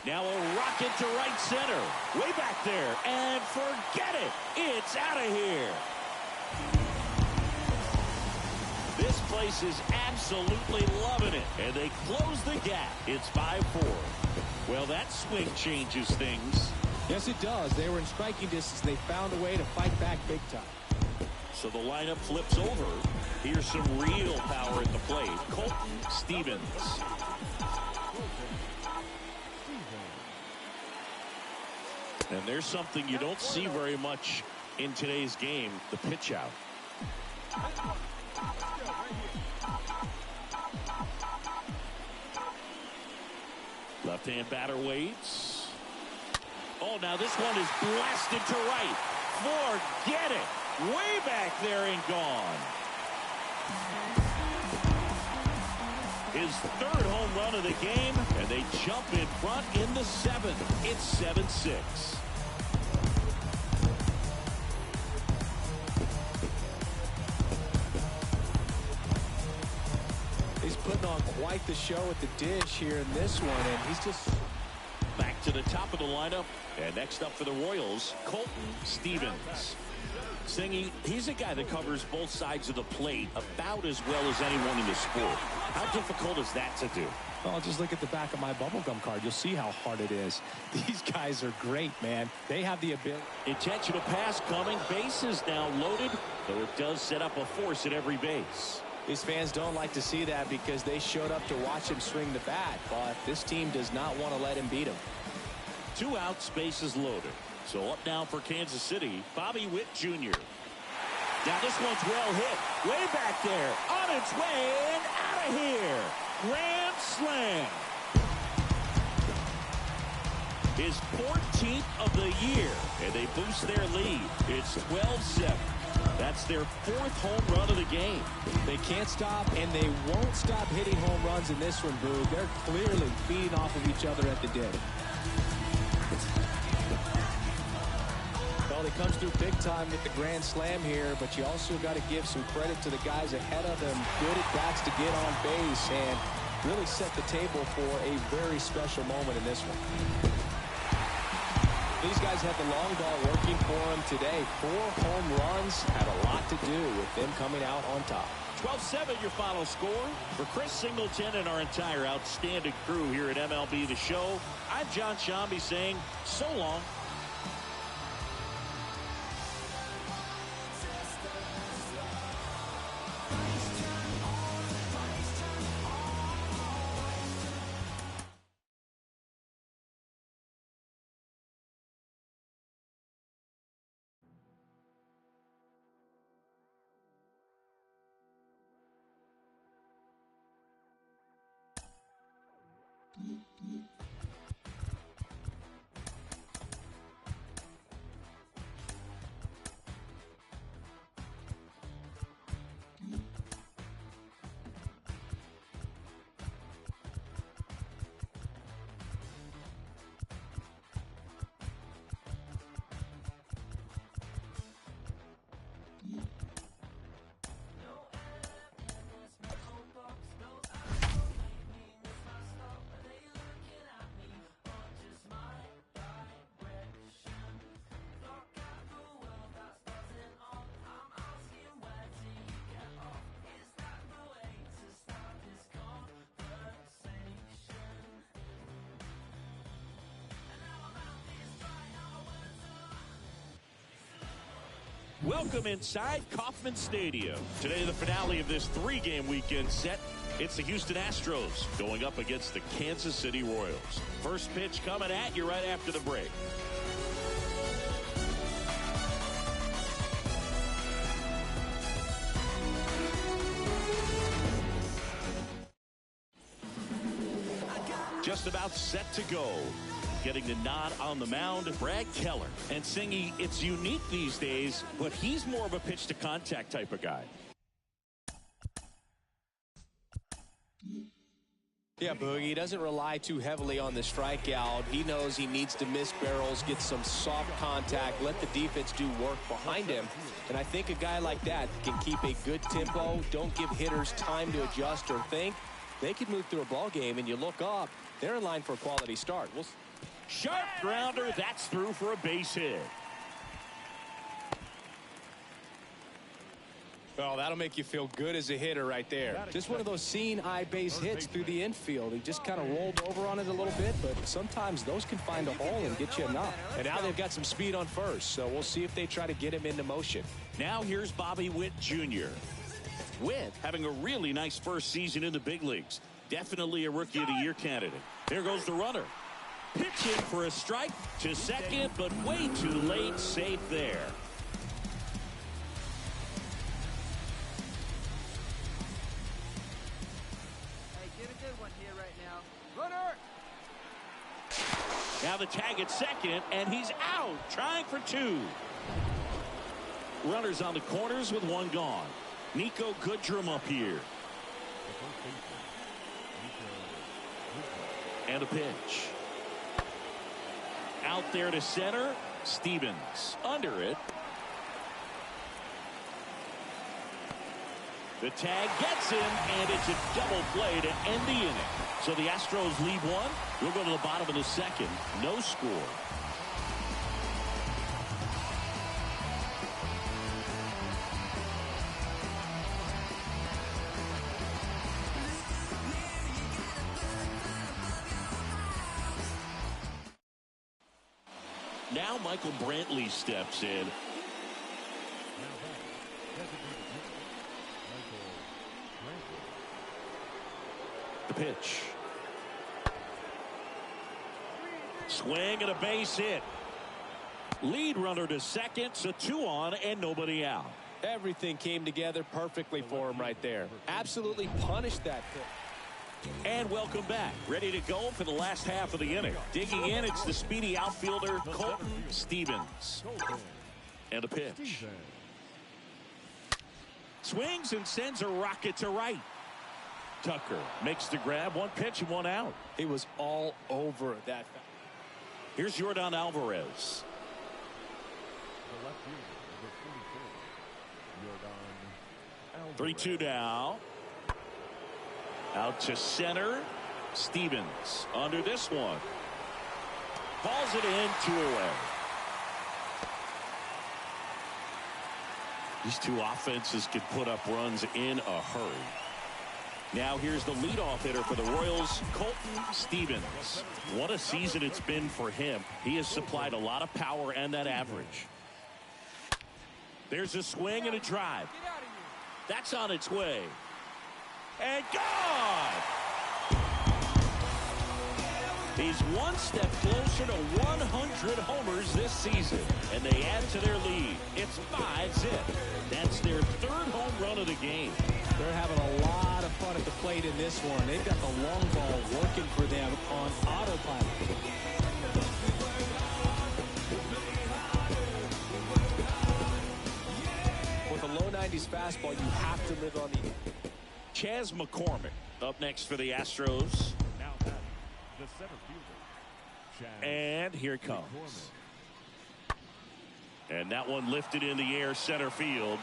Now a rocket to right center. Way back there. And forget it. It's out of here. This place is absolutely loving it. And they close the gap. It's 5-4. Well, that swing changes things. Yes, it does. They were in striking distance. They found a way to fight back big time. So the lineup flips over. Here's some real power at the plate. Colton Stevens. And there's something you don't see very much in today's game, the pitch out. Left-hand batter waits. Oh, now this one is blasted to right. Forget it. Way back there and gone. His third home run of the game, and they jump in front in the seventh. It's 7-6. He's putting on quite the show at the dish here in this one, and he's just back to the top of the lineup. And next up for the Royals, Colton Stevens. Singy, he's a guy that covers both sides of the plate about as well as anyone in the sport. How difficult is that to do? Well, just look at the back of my bubblegum card. You'll see how hard it is. These guys are great, man. They have the ability. Intentional pass coming. Bases now loaded, though it does set up a force at every base. These fans don't like to see that because they showed up to watch him swing the bat, but this team does not want to let him beat him. 2 outs, bases loaded. So up now for Kansas City, Bobby Witt Jr. Now this one's well hit. Way back there. On its way and out of here. Grand slam. His 14th of the year. And they boost their lead. It's 12-7. That's their 4th home run of the game. They can't stop, and they won't stop hitting home runs in this one, Boog. They're clearly feeding off of each other at the dip. Well, he comes through big time with the grand slam here, but you also got to give some credit to the guys ahead of him. Good at bats to get on base and really set the table for a very special moment in this one. These guys had the long ball working for them today. 4 home runs had a lot to do with them coming out on top. 12-7 your final score. For Chris Singleton and our entire outstanding crew here at MLB The Show, I'm John Shambi saying so long. Welcome inside Kauffman Stadium. Today, the finale of this 3-game weekend set. It's the Houston Astros going up against the Kansas City Royals. First pitch coming at you right after the break. Just about set to go. Getting the nod on the mound, Brad Keller. And Singy, it's unique these days, but he's more of a pitch-to-contact type of guy. Yeah, Boogie, he doesn't rely too heavily on the strikeout. He knows he needs to miss barrels, get some soft contact, let the defense do work behind him. And I think a guy like that can keep a good tempo, don't give hitters time to adjust or think. They could move through a ball game, and you look up, they're in line for a quality start. Sharp grounder, that's through for a base hit. Oh, that'll make you feel good as a hitter right there. Just one of those seeing eye base hits through the infield. He just kind of rolled over on it a little bit, but sometimes those can find a hole and get you enough. And now they've got some speed on first, so we'll see if they try to get him into motion. Now here's Bobby Witt Jr. Witt having a really nice first season in the big leagues. Definitely a Rookie of the Year candidate. There goes the runner. Pitching for a strike to second, but way too late. Safe there. Hey, get a good one here right now. Runner! Now the tag at second, and he's out, trying for two. Runners on the corners with one gone. Nico Goodrum up here. And a pitch. Out there to center. Stevens under it. The tag gets him, and it's a double play to end the inning. So the Astros lead one. We'll go to the bottom of the second. No score. Now Michael Brantley steps in. The pitch. Swing and a base hit. Lead runner to second, so 2 on and nobody out. Everything came together perfectly for him right there. Absolutely punished that pitch. And welcome back. Ready to go for the last half of the inning. Digging in, it's the speedy outfielder, Colton Stevens. And a pitch. Swings and sends a rocket to right. Tucker makes the grab. One pitch and one out. He was all over that. Here's Yordan Alvarez. The left fielder, number 44, Yordan Alvarez. 3-2 now. Out to center. Stevens under this one. Falls it in, 2 away. These two offenses could put up runs in a hurry. Now here's the leadoff hitter for the Royals, Colton Stevens. What a season it's been for him. He has supplied a lot of power and that average. There's a swing and a drive. That's on its way. And gone! He's one step closer to 100 homers this season, and they add to their lead. It's 5-zip. That's their 3rd home run of the game. They're having a lot of fun at the plate in this one. They've got the long ball working for them on autopilot. With a low 90s fastball, you have to live on the... Chas McCormick up next for the Astros. Now that the center fielder, Chas And here it comes. And that one lifted in the air, center field.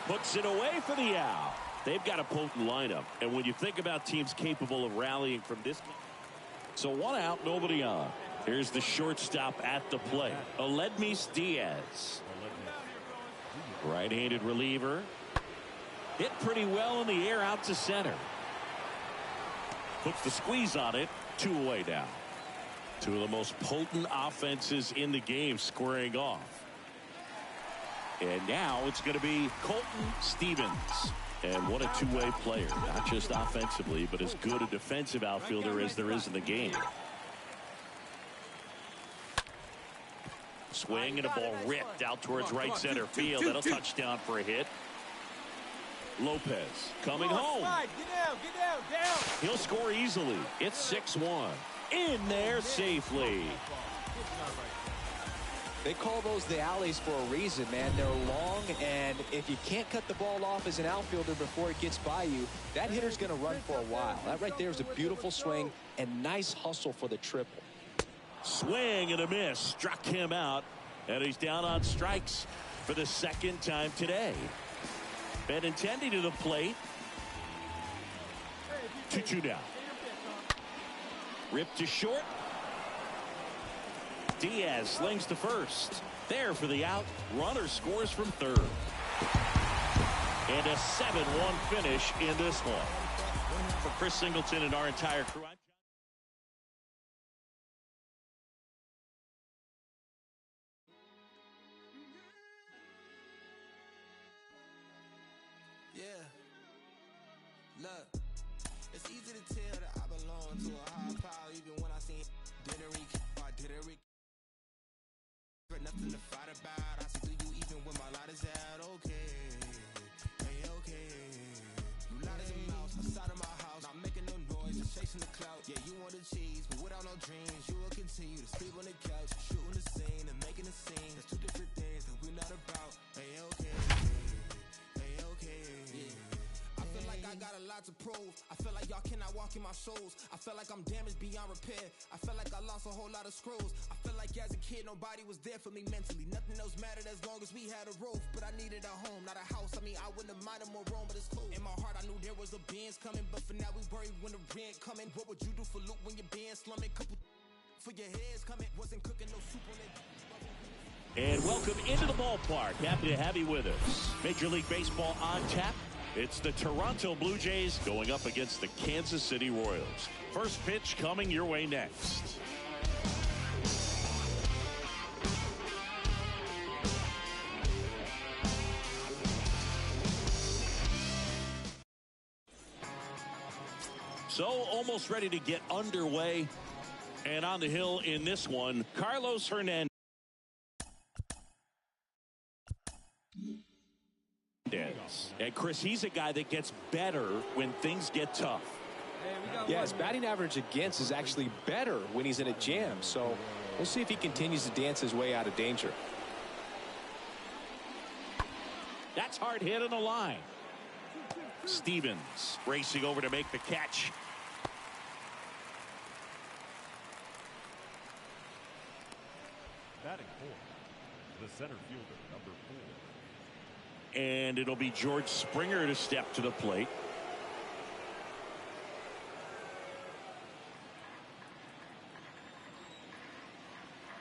Puts it away for the out. They've got a potent lineup. And when you think about teams capable of rallying from this. So 1 out, nobody on. Here's the shortstop at the plate, Aledmys Diaz. Right-handed reliever. Hit pretty well in the air out to center. Puts the squeeze on it. 2 away now. 2 of the most potent offenses in the game squaring off. And now it's going to be Colton Stevens. And what a two-way player. Not just offensively, but as good a defensive outfielder as there is in the game. Swing and a ball ripped out towards right center field. That'll touchdown for a hit. Lopez coming home. Get down. He'll score easily. It's 6-1. In there safely. They call those the alleys for a reason, man. They're long, and if you can't cut the ball off as an outfielder before it gets by you, that hitter's going to run for a while. That right there is a beautiful swing and nice hustle for the triple. Swing and a miss. Struck him out, and he's down on strikes for the 2nd time today. Benintendi to the plate. 2-2 down. Ripped to short. Diaz slings to first. There for the out. Runner scores from 3rd. And a 7-1 finish in this one. For Chris Singleton and our entire crew. Yeah. Look, it's easy to tell that I belong to a high power, even when I seen didn't nothing to fight about. I see you even when my light is out. Okay, hey, okay. You light as a mouse outside of my house, not making no noise, just chasing the clout. walking my shows. I feel like I'm damaged beyond repair. I feel like I lost a whole lot of screws. I feel like as a kid, nobody was there for me mentally. Nothing else mattered as long as we had a roof. But I needed a home, not a house. I mean, I wouldn't have minded more room, but it's cool. In my heart, I knew there was a Benz coming. But for now, we worry when the rent coming. What would you do for loot when your band slumming? Couple for your heads coming. Wasn't cooking no soup on it. And welcome into the ballpark. Happy to have you with us. Major League Baseball on tap. It's the Toronto Blue Jays going up against the Kansas City Royals. First pitch coming your way next. So almost ready to get underway. And on the hill in this one, Carlos Hernandez. And Chris, he's a guy that gets better when things get tough. Yeah, his batting average against is actually better when he's in a jam. So we'll see if he continues to dance his way out of danger. That's hard hit on the line. Stevens racing over to make the catch. Batting fourth, the center fielder, number 4. And it'll be George Springer to step to the plate.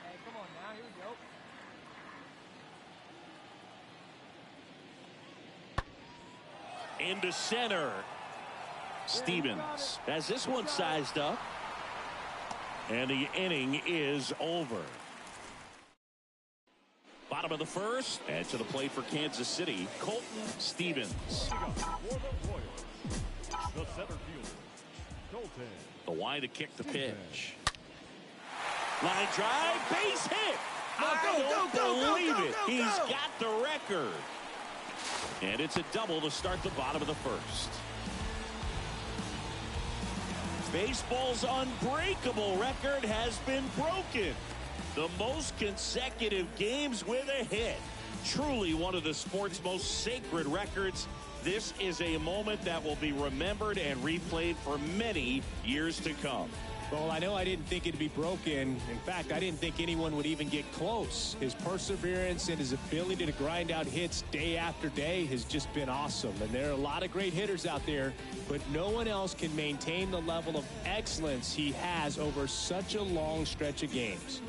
Hey, come on now, here we go. Into center. Stevens has this one sized up. And the inning is over. Bottom of the first, and to the plate for Kansas City, Colton Stevens. For the Royals, the center fielder, Colton. The wide to kick the pitch. Line drive, base hit. I don't believe it. He's got the record. And it's a double to start the bottom of the first. Baseball's unbreakable record has been broken. The most consecutive games with a hit. Truly one of the sport's most sacred records. This is a moment that will be remembered and replayed for many years to come. Well, I know I didn't think it'd be broken. In fact, I didn't think anyone would even get close. His perseverance and his ability to grind out hits day after day has just been awesome. And there are a lot of great hitters out there, but no one else can maintain the level of excellence he has over such a long stretch of games.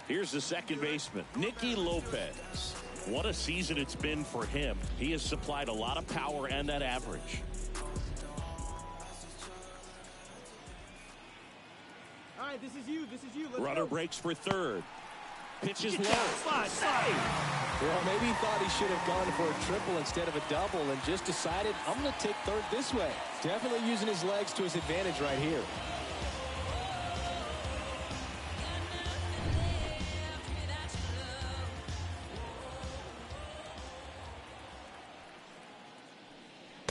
Here's the second baseman, Nicky Lopez. What a season it's been for him. He has supplied a lot of power and that average. All right, this is you. Let's Runner go. breaks for third. Pitch is low. Slide. Well, maybe he thought he should have gone for a triple instead of a double and just decided, I'm going to take third this way. Definitely using his legs to his advantage right here.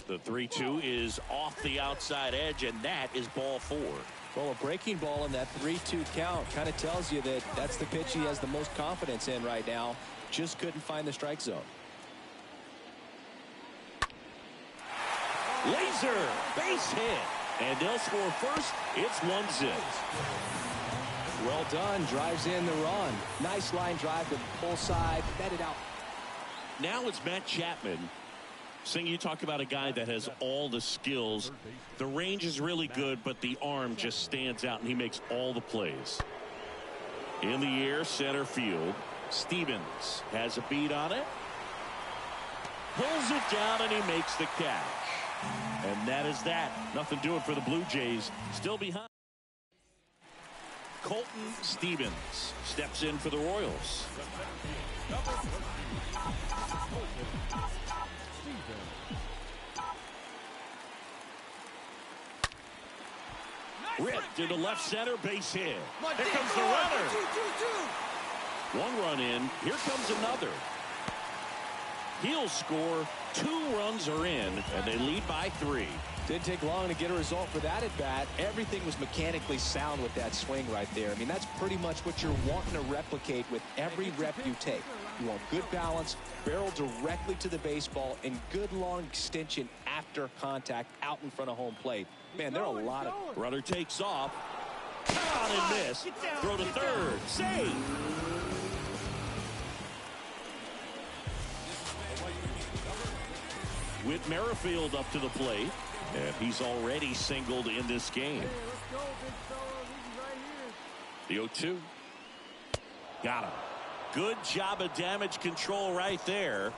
The 3-2 is off the outside edge, and that is ball 4. Well, a breaking ball in that 3-2 count kind of tells you that that's the pitch he has the most confidence in right now. Just couldn't find the strike zone. Laser, base hit. And they'll score first. It's 1-0. Well done. Drives in the run. Nice line drive to pull side. Netted out. Now it's Matt Chapman. Sing, you talk about a guy that has all the skills. The range is really good, but the arm just stands out, and he makes all the plays. In the air, center field. Stevens has a beat on it. Pulls it down, and he makes the catch. And that is that. Nothing doing for the Blue Jays. Still behind. Colton Stevens steps in for the Royals. Ripped into left center, base hit. Here comes the runner. One run in. Here comes another. He'll score 2 runs are in, and they lead by 3. Didn't take long to get a result for that at bat. Everything was mechanically sound with that swing right there. I mean, that's pretty much what you're wanting to replicate with every rep you take. You want good balance, barrel directly to the baseball, and good long extension after contact out in front of home plate. Man, there are a lot of... Runner takes off. Caught and missed. Throw to third. Save. Whit Merrifield up to the plate. And he's already singled in this game. Hey, let's go, big fella. This is right here. The 0-2. Got him. Good job of damage control right there.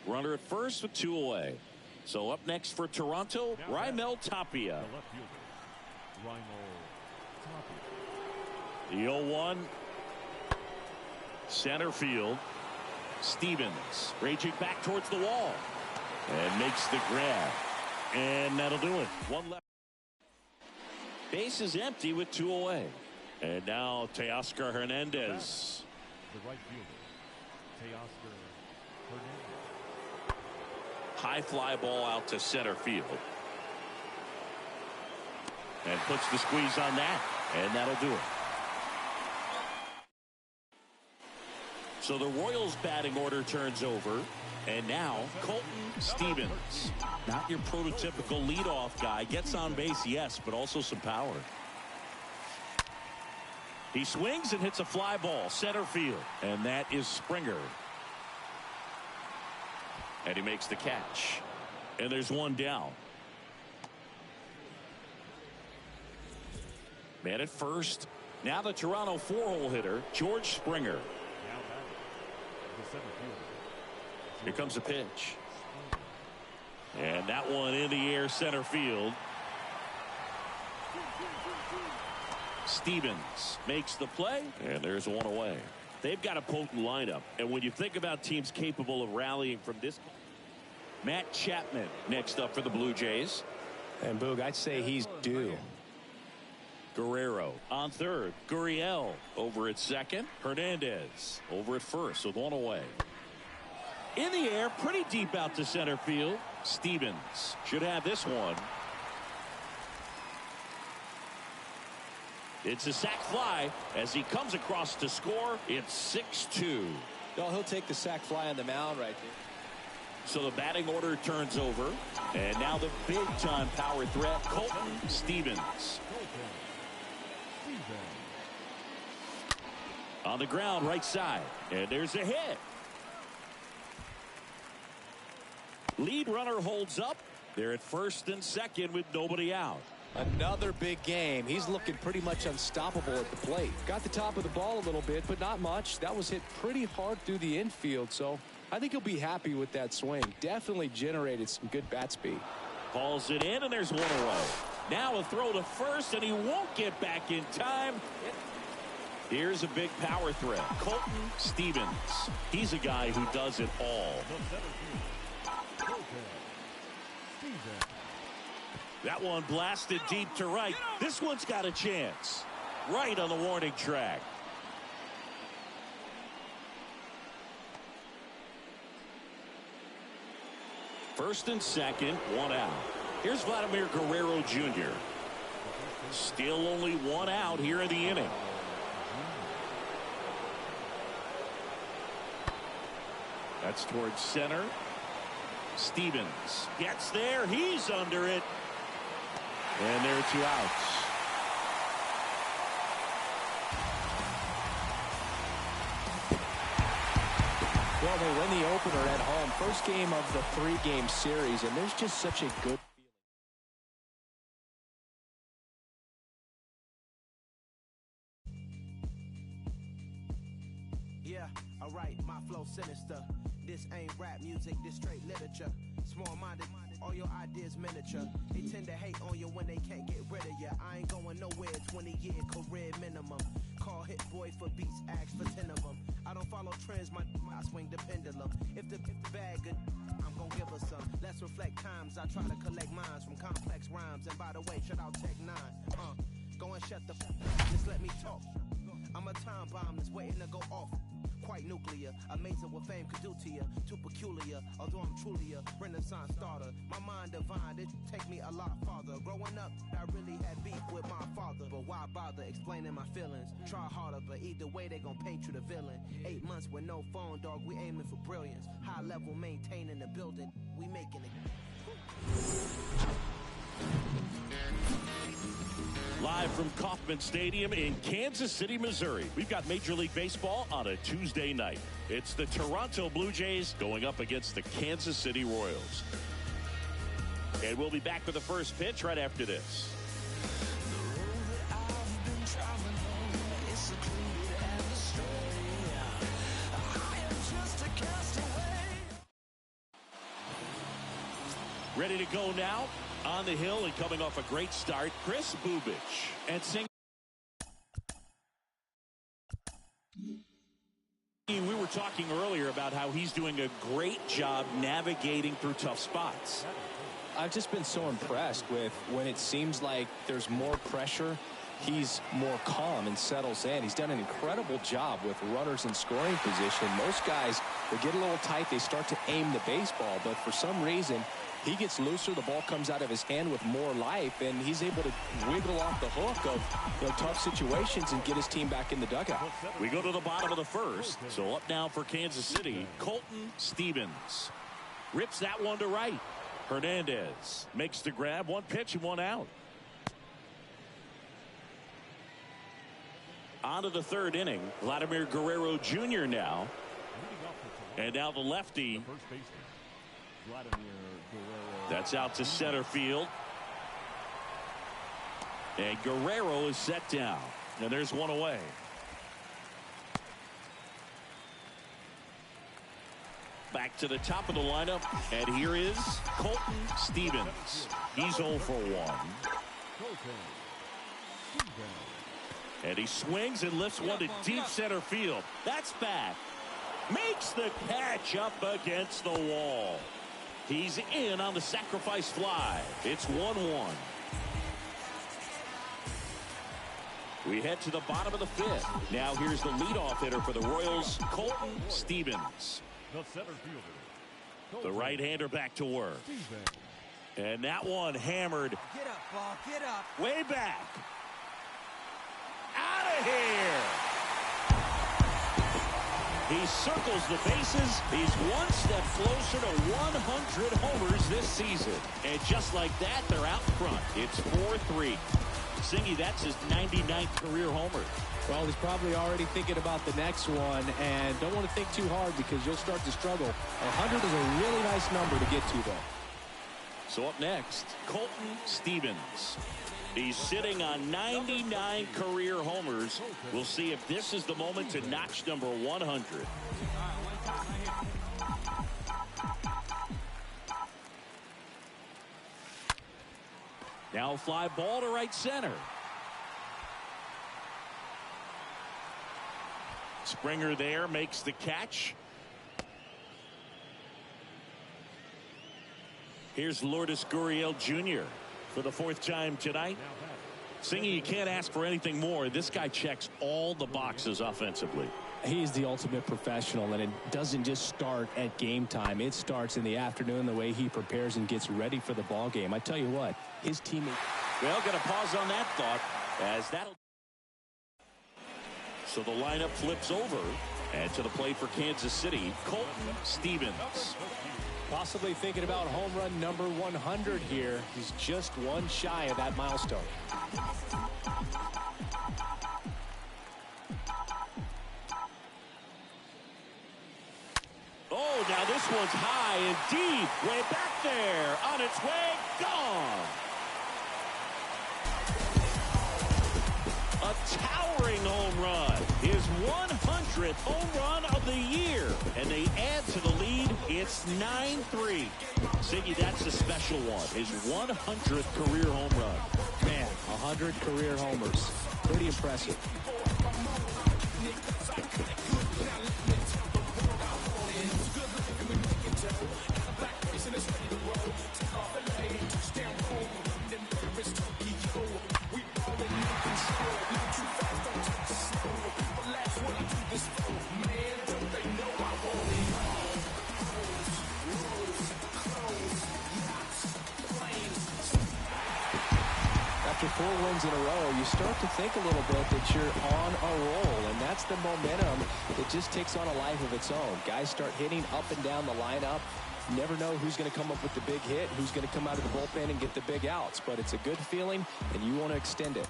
Runner at first with 2 away. So up next for Toronto, Raimel Tapia. The left fielder, Raimel Tapia. The 0-1. Center field. Stevens raging back towards the wall. And makes the grab. And that'll do it. 1 left. Base is empty with 2 away. And now Teoscar Hernandez. The right fielder, Teoscar Hernandez. High fly ball out to center field. And puts the squeeze on that. And that'll do it. So the Royals batting order turns over. And now Colton Stevens. Not your prototypical leadoff guy. Gets on base, yes, but also some power. He swings and hits a fly ball center field. And that is Springer. And he makes the catch. And there's 1 down. Man at first. Now the Toronto 4-hole hitter, George Springer. Now batting, the center fielder. Here comes a pitch. And that one in the air center field. Stevens makes the play, and there's 1 away. They've got a potent lineup, and when you think about teams capable of rallying from this, Matt Chapman next up for the Blue Jays. And Boog, I'd say he's due. Guerrero on third. Gurriel over at second. Hernandez over at first with 1 away. In the air, pretty deep out to center field. Stevens should have this one. It's a sac fly as he comes across to score. It's 6-2. No, he'll take the sac fly on the mound right there. So the batting order turns over. And now the big-time power threat, Colton Stevens. On the ground, right side. And there's a hit. Lead runner holds up. They're at first and second with nobody out. Another big game. He's looking pretty much unstoppable at the plate. Got the top of the ball a little bit, but not much. That was hit pretty hard through the infield, so I think he'll be happy with that swing. Definitely generated some good bat speed. Calls it in, and there's 1 away. Now a throw to first, and he won't get back in time. Here's a big power threat, Colton Stevens. He's a guy who does it all. That one blasted deep to right. This one's got a chance. Right on the warning track. First and second, 1 out. Here's Vladimir Guerrero Jr. Still only 1 out here in the inning. That's towards center. Stevens gets there. He's under it. And there are 2 outs. Well, they win the opener at home. First game of the 3-game series, and there's just such a good Yeah, alright, my flow sinister. This ain't rap music, this straight literature. Small-minded, all your ideas miniature. They tend to hate on you when they can't get rid of you. I ain't going nowhere, 20-year career minimum. Call Hit Boy for beats, ask for 10 of them. I don't follow trends, my swing the pendulum. If the bag good, I'm gonna give her some. Let's reflect times, I try to collect minds from complex rhymes. And by the way, shout out Tech 9. Go and shut the just let me talk. I'm a time bomb that's waiting to go off. quite nuclear. Amazing what fame could do to you. Too peculiar, although I'm truly a renaissance starter. My mind divine, it take me a lot farther. Growing up, I really had beef with my father. But why bother explaining my feelings? Try harder, but either way they gon' paint you the villain. 8 months with no phone, dog, we aiming for brilliance. High level maintaining the building, we making it. Live from Kauffman Stadium in Kansas City, Missouri. We've got Major League Baseball on a Tuesday night. It's the Toronto Blue Jays going up against the Kansas City Royals. And we'll be back with the first pitch right after this. Ready to go now on the hill and coming off a great start, Kris Bubic. And we were talking earlier about how he's doing a great job navigating through tough spots. I've just been so impressed with when it seems like there's more pressure, he's more calm and settles in. He's done an incredible job with runners in scoring position. Most guys, they get a little tight, they start to aim the baseball, but for some reason, he gets looser, the ball comes out of his hand with more life, and he's able to wiggle off the hook of tough situations and get his team back in the dugout. We go to the bottom of the first. So up now for Kansas City, Colton Stevens. Rips that one to right. Hernandez makes the grab, one pitch and one out. On to the third inning, Vladimir Guerrero Jr. now. And now the lefty. That's out to center field. And Guerrero is set down. And there's one away. Back to the top of the lineup. And here is Colton Stevens. He's 0 for 1. And he swings and lifts one to deep center field. That's back. Makes the catch up against the wall. He's in on the sacrifice fly. It's 1-1. We head to the bottom of the fifth. Now here's the leadoff hitter for the Royals, Colton Stevens. The right-hander back to work. And that one hammered. Get up, ball, get up. Way back. Out of here. He circles the bases. He's one step closer to 100 homers this season. And just like that, they're out front. It's 4-3. Singy, that's his 99th career homer. Well, he's probably already thinking about the next one, and don't want to think too hard because you'll start to struggle. 100 is a really nice number to get to, though. So up next, Colton Stevens. He's sitting on 99 career homers. We'll see if this is the moment to notch number 100. Now a fly ball to right center. Springer there makes the catch. Here's Lourdes Gurriel Jr. for the fourth time tonight. Singy, you can't ask for anything more. This guy checks all the boxes offensively. He is the ultimate professional, and it doesn't just start at game time. It starts in the afternoon, the way he prepares and gets ready for the ball game. I tell you what, his teammate. Well, got to pause on that thought as that'll. So the lineup flips over, and to the plate for Kansas City, Colton Stevens. Possibly thinking about home run number 100 here. He's just one shy of that milestone. Oh, now this one's high and deep. Way back there. On its way. Gone. A towering home run. His 100th home run of the year. And they add to the lead. It's 9-3. Siggy, that's a special one. His 100th career home run. Man, 100 career homers. Pretty impressive. 4 wins in a row, you start to think a little bit that you're on a roll, and that's the momentum that just takes on a life of its own. Guys start hitting up and down the lineup. You never know who's going to come up with the big hit, who's going to come out of the bullpen and get the big outs, but it's a good feeling, and you want to extend it.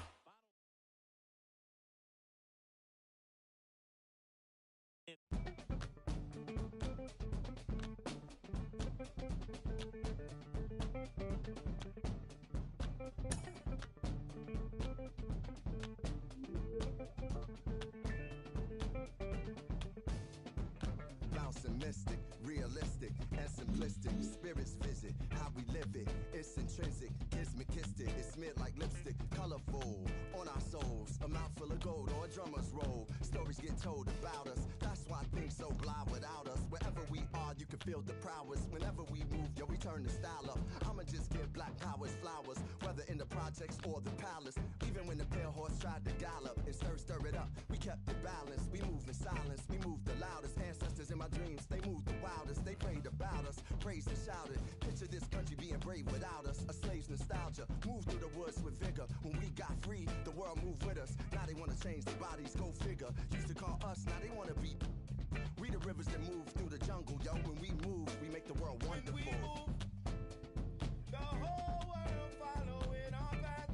Bouncing mystic, realistic, and simplistic. Spirits visit how we live it. It's intrinsic, kismet, it's smeared like lipstick. Colorful on our souls, a mouth full of gold or a drummer's roll. Stories get told about us. That's why things so blind without us. Wherever we are, you can feel the prowess. Whenever we move, yo, we turn the style up. I'ma just give black powers flowers, whether in the projects or the palace. Even when the pale horse tried to gallop and stir it up, we kept it balanced. We moved in silence, we moved the loudest. Ancestors in my dreams, they moved the wildest. They prayed about us, praised and shouted. Picture this country being brave without us. A slave's nostalgia, moved through the woods with vigor. When we got free, the world moved with us. Now they wanna change their bodies, go figure. Used to call us, now they wanna be. We the rivers that move through the jungle, yo. When we move, we make the world wonderful. When we move, the whole world following our path.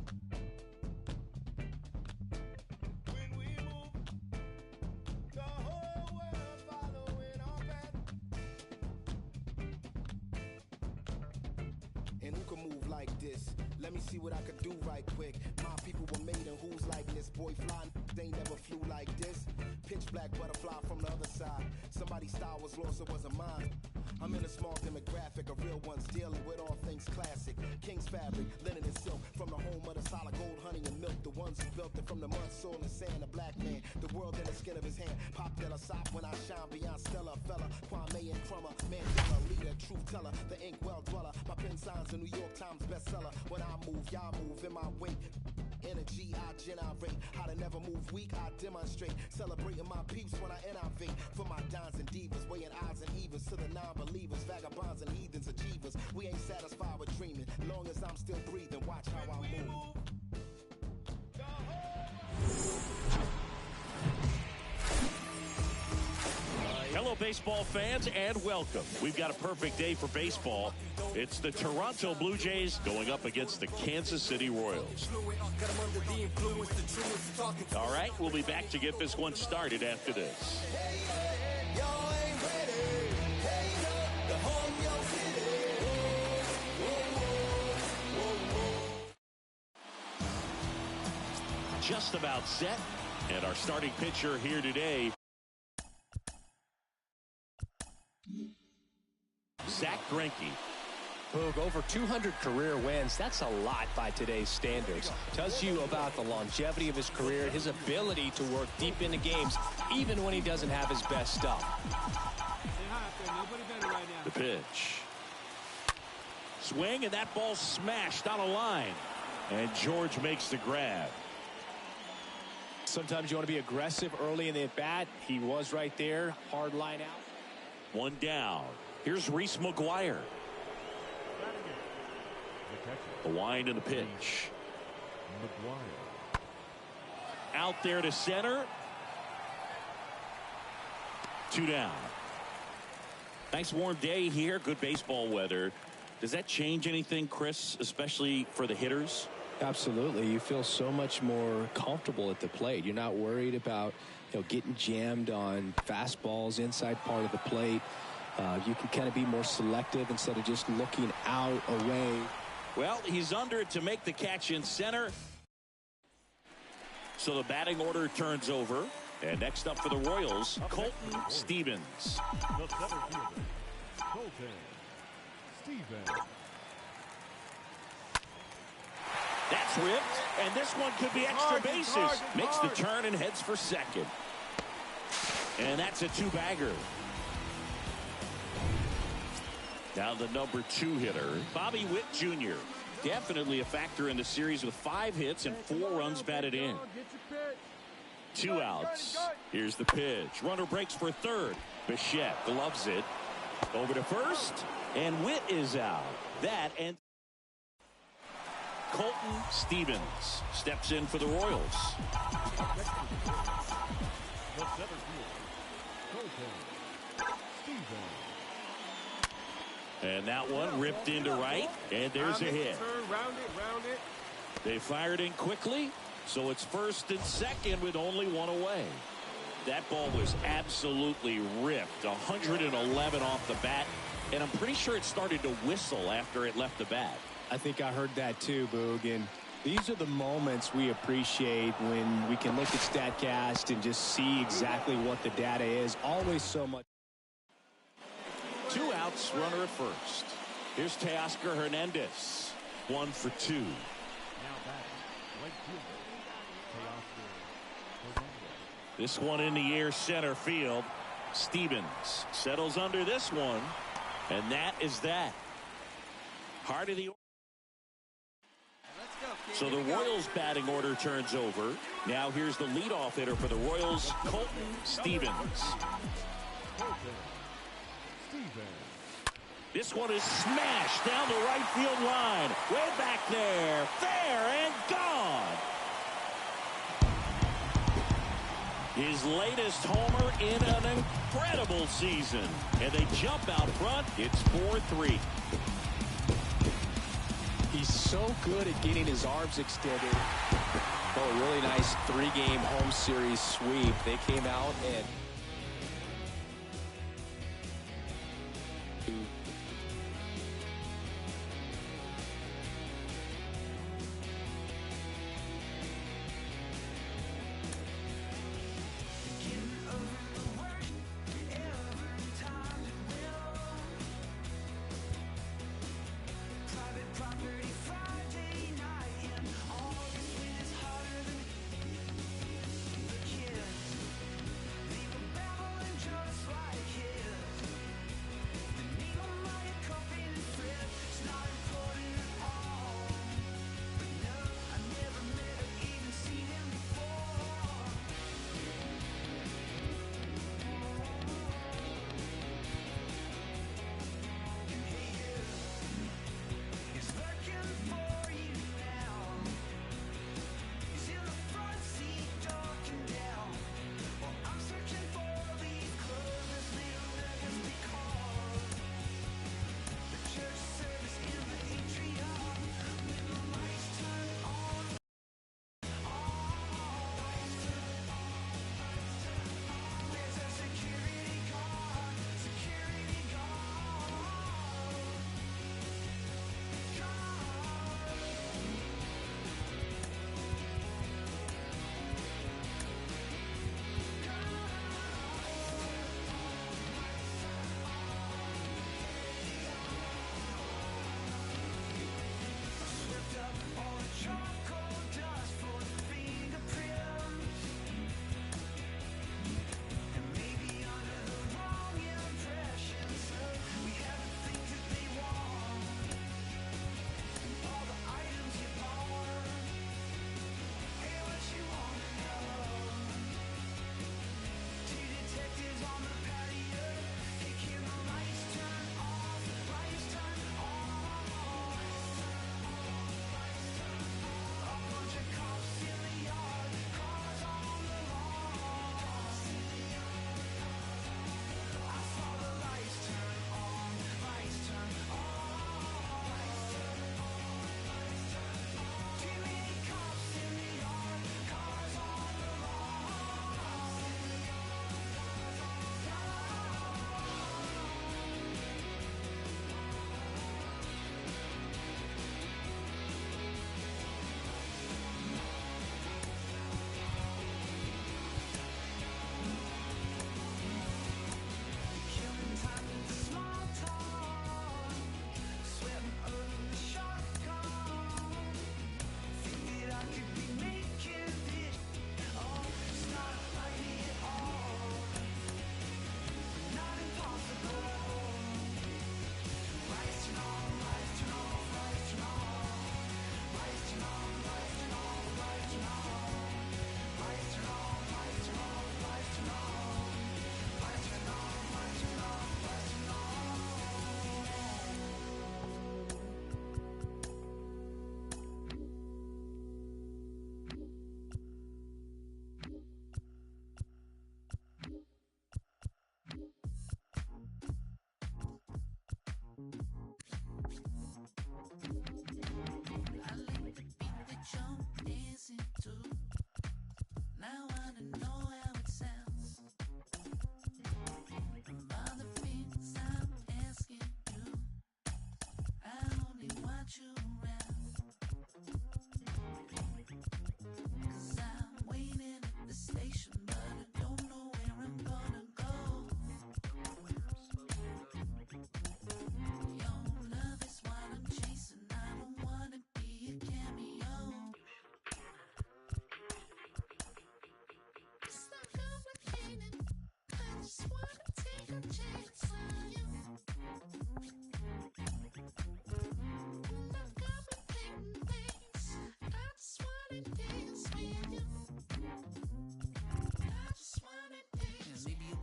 When we move, the whole world following our path. And who can move like this? Let me see what I could do right quick. My people were made in who's like this. Boy fly, they never flew like this. Pitch black butterfly from the other side. Somebody's style was lost, it wasn't mine. I'm in a small demographic of real ones dealing with all things classic. King's fabric, linen and silk. From the home of the solid gold, honey and milk. The ones who built it from the mud, soil and sand. A black man, the world in the skin of his hand. Pop Della Sop when I shine beyond Stella. Fella, Kwame and Crummer. Mandela, leader, truth teller. The ink well dweller. My pen signs a New York Times bestseller. When I move, y'all move in my wake. Energy, I generate. How to never move weak, I demonstrate. Celebrating my peeps when I innovate. For my dons and divas, weighing odds and evens. To the non-believers, vagabonds and heathens, achievers. We ain't satisfied with dreaming. Long as I'm still breathing, watch how I move. Hello, baseball fans, and welcome. We've got a perfect day for baseball. It's the Toronto Blue Jays going up against the Kansas City Royals. All right, we'll be back to get this one started after this. Just about set, and our starting pitcher here today, Zach Greinke. Boog, over 200 career wins. That's a lot by today's standards. Tells you about the longevity of his career, his ability to work deep into games, even when he doesn't have his best stuff. The pitch. Swing, and that ball smashed on a line. And George makes the grab. Sometimes you want to be aggressive early in the at-bat. He was right there. Hard line out. One down. Here's Reese McGuire. The wind and the pitch. Out there to center. 2 down. Nice warm day here. Good baseball weather. Does that change anything, Chris, especially for the hitters? Absolutely. You feel so much more comfortable at the plate. You're not worried about, getting jammed on fastballs inside part of the plate. You can kind of be more selective instead of just looking out, away. Well, he's under it to make the catch in center. So the batting order turns over. And next up for the Royals, Colton Stevens. The center fielder, Colton Stevens. That's ripped, and this one could be extra bases. Makes the turn and heads for second. And that's a 2-bagger. Now the number 2 hitter, Bobby Witt Jr. Definitely a factor in the series with 5 hits and 4 runs batted in. 2 outs. Here's the pitch. Runner breaks for third. Bichette gloves it. Over to first, and Witt is out. That and Colton Stevens steps in for the Royals. The center fielder, Colton Stevens. And that one ripped into right, and there's a hit. Round it. They fired in quickly, so it's first and second with only one away. That ball was absolutely ripped, 111 off the bat, and I'm pretty sure it started to whistle after it left the bat. I think I heard that too, Boog. And these are the moments we appreciate when we can look at StatCast and just see exactly what the data is. Always so much. 2 outs, runner at first. Here's Teoscar Hernandez, 1 for 2. Now batting, right fielder, Teoscar Hernandez. This one in the air center field. Stevens settles under this one, and that is that. Heart of the. So the Royals batting order turns over. Now here's the leadoff hitter for the Royals, Colton Stevens. Colton Stevens. This one is smashed down the right field line. Way back there. Fair and gone. His latest homer in an incredible season. And they jump out front. It's 4-3. He's so good at getting his arms extended. Oh, a really nice 3-game home series sweep. They came out and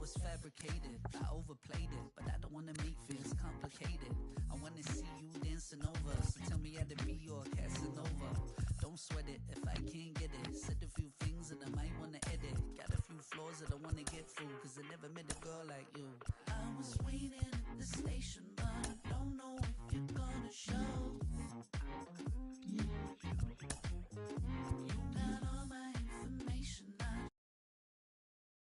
was fabricated. I overplayed it, but I don't wanna make things complicated. I wanna see you dancing over, so tell me how to be your Casanova. Don't sweat it if I can't get it. Said a few things that I might wanna edit. Got a few flaws that I wanna get through, cause I never met a girl like you. I was waiting at the station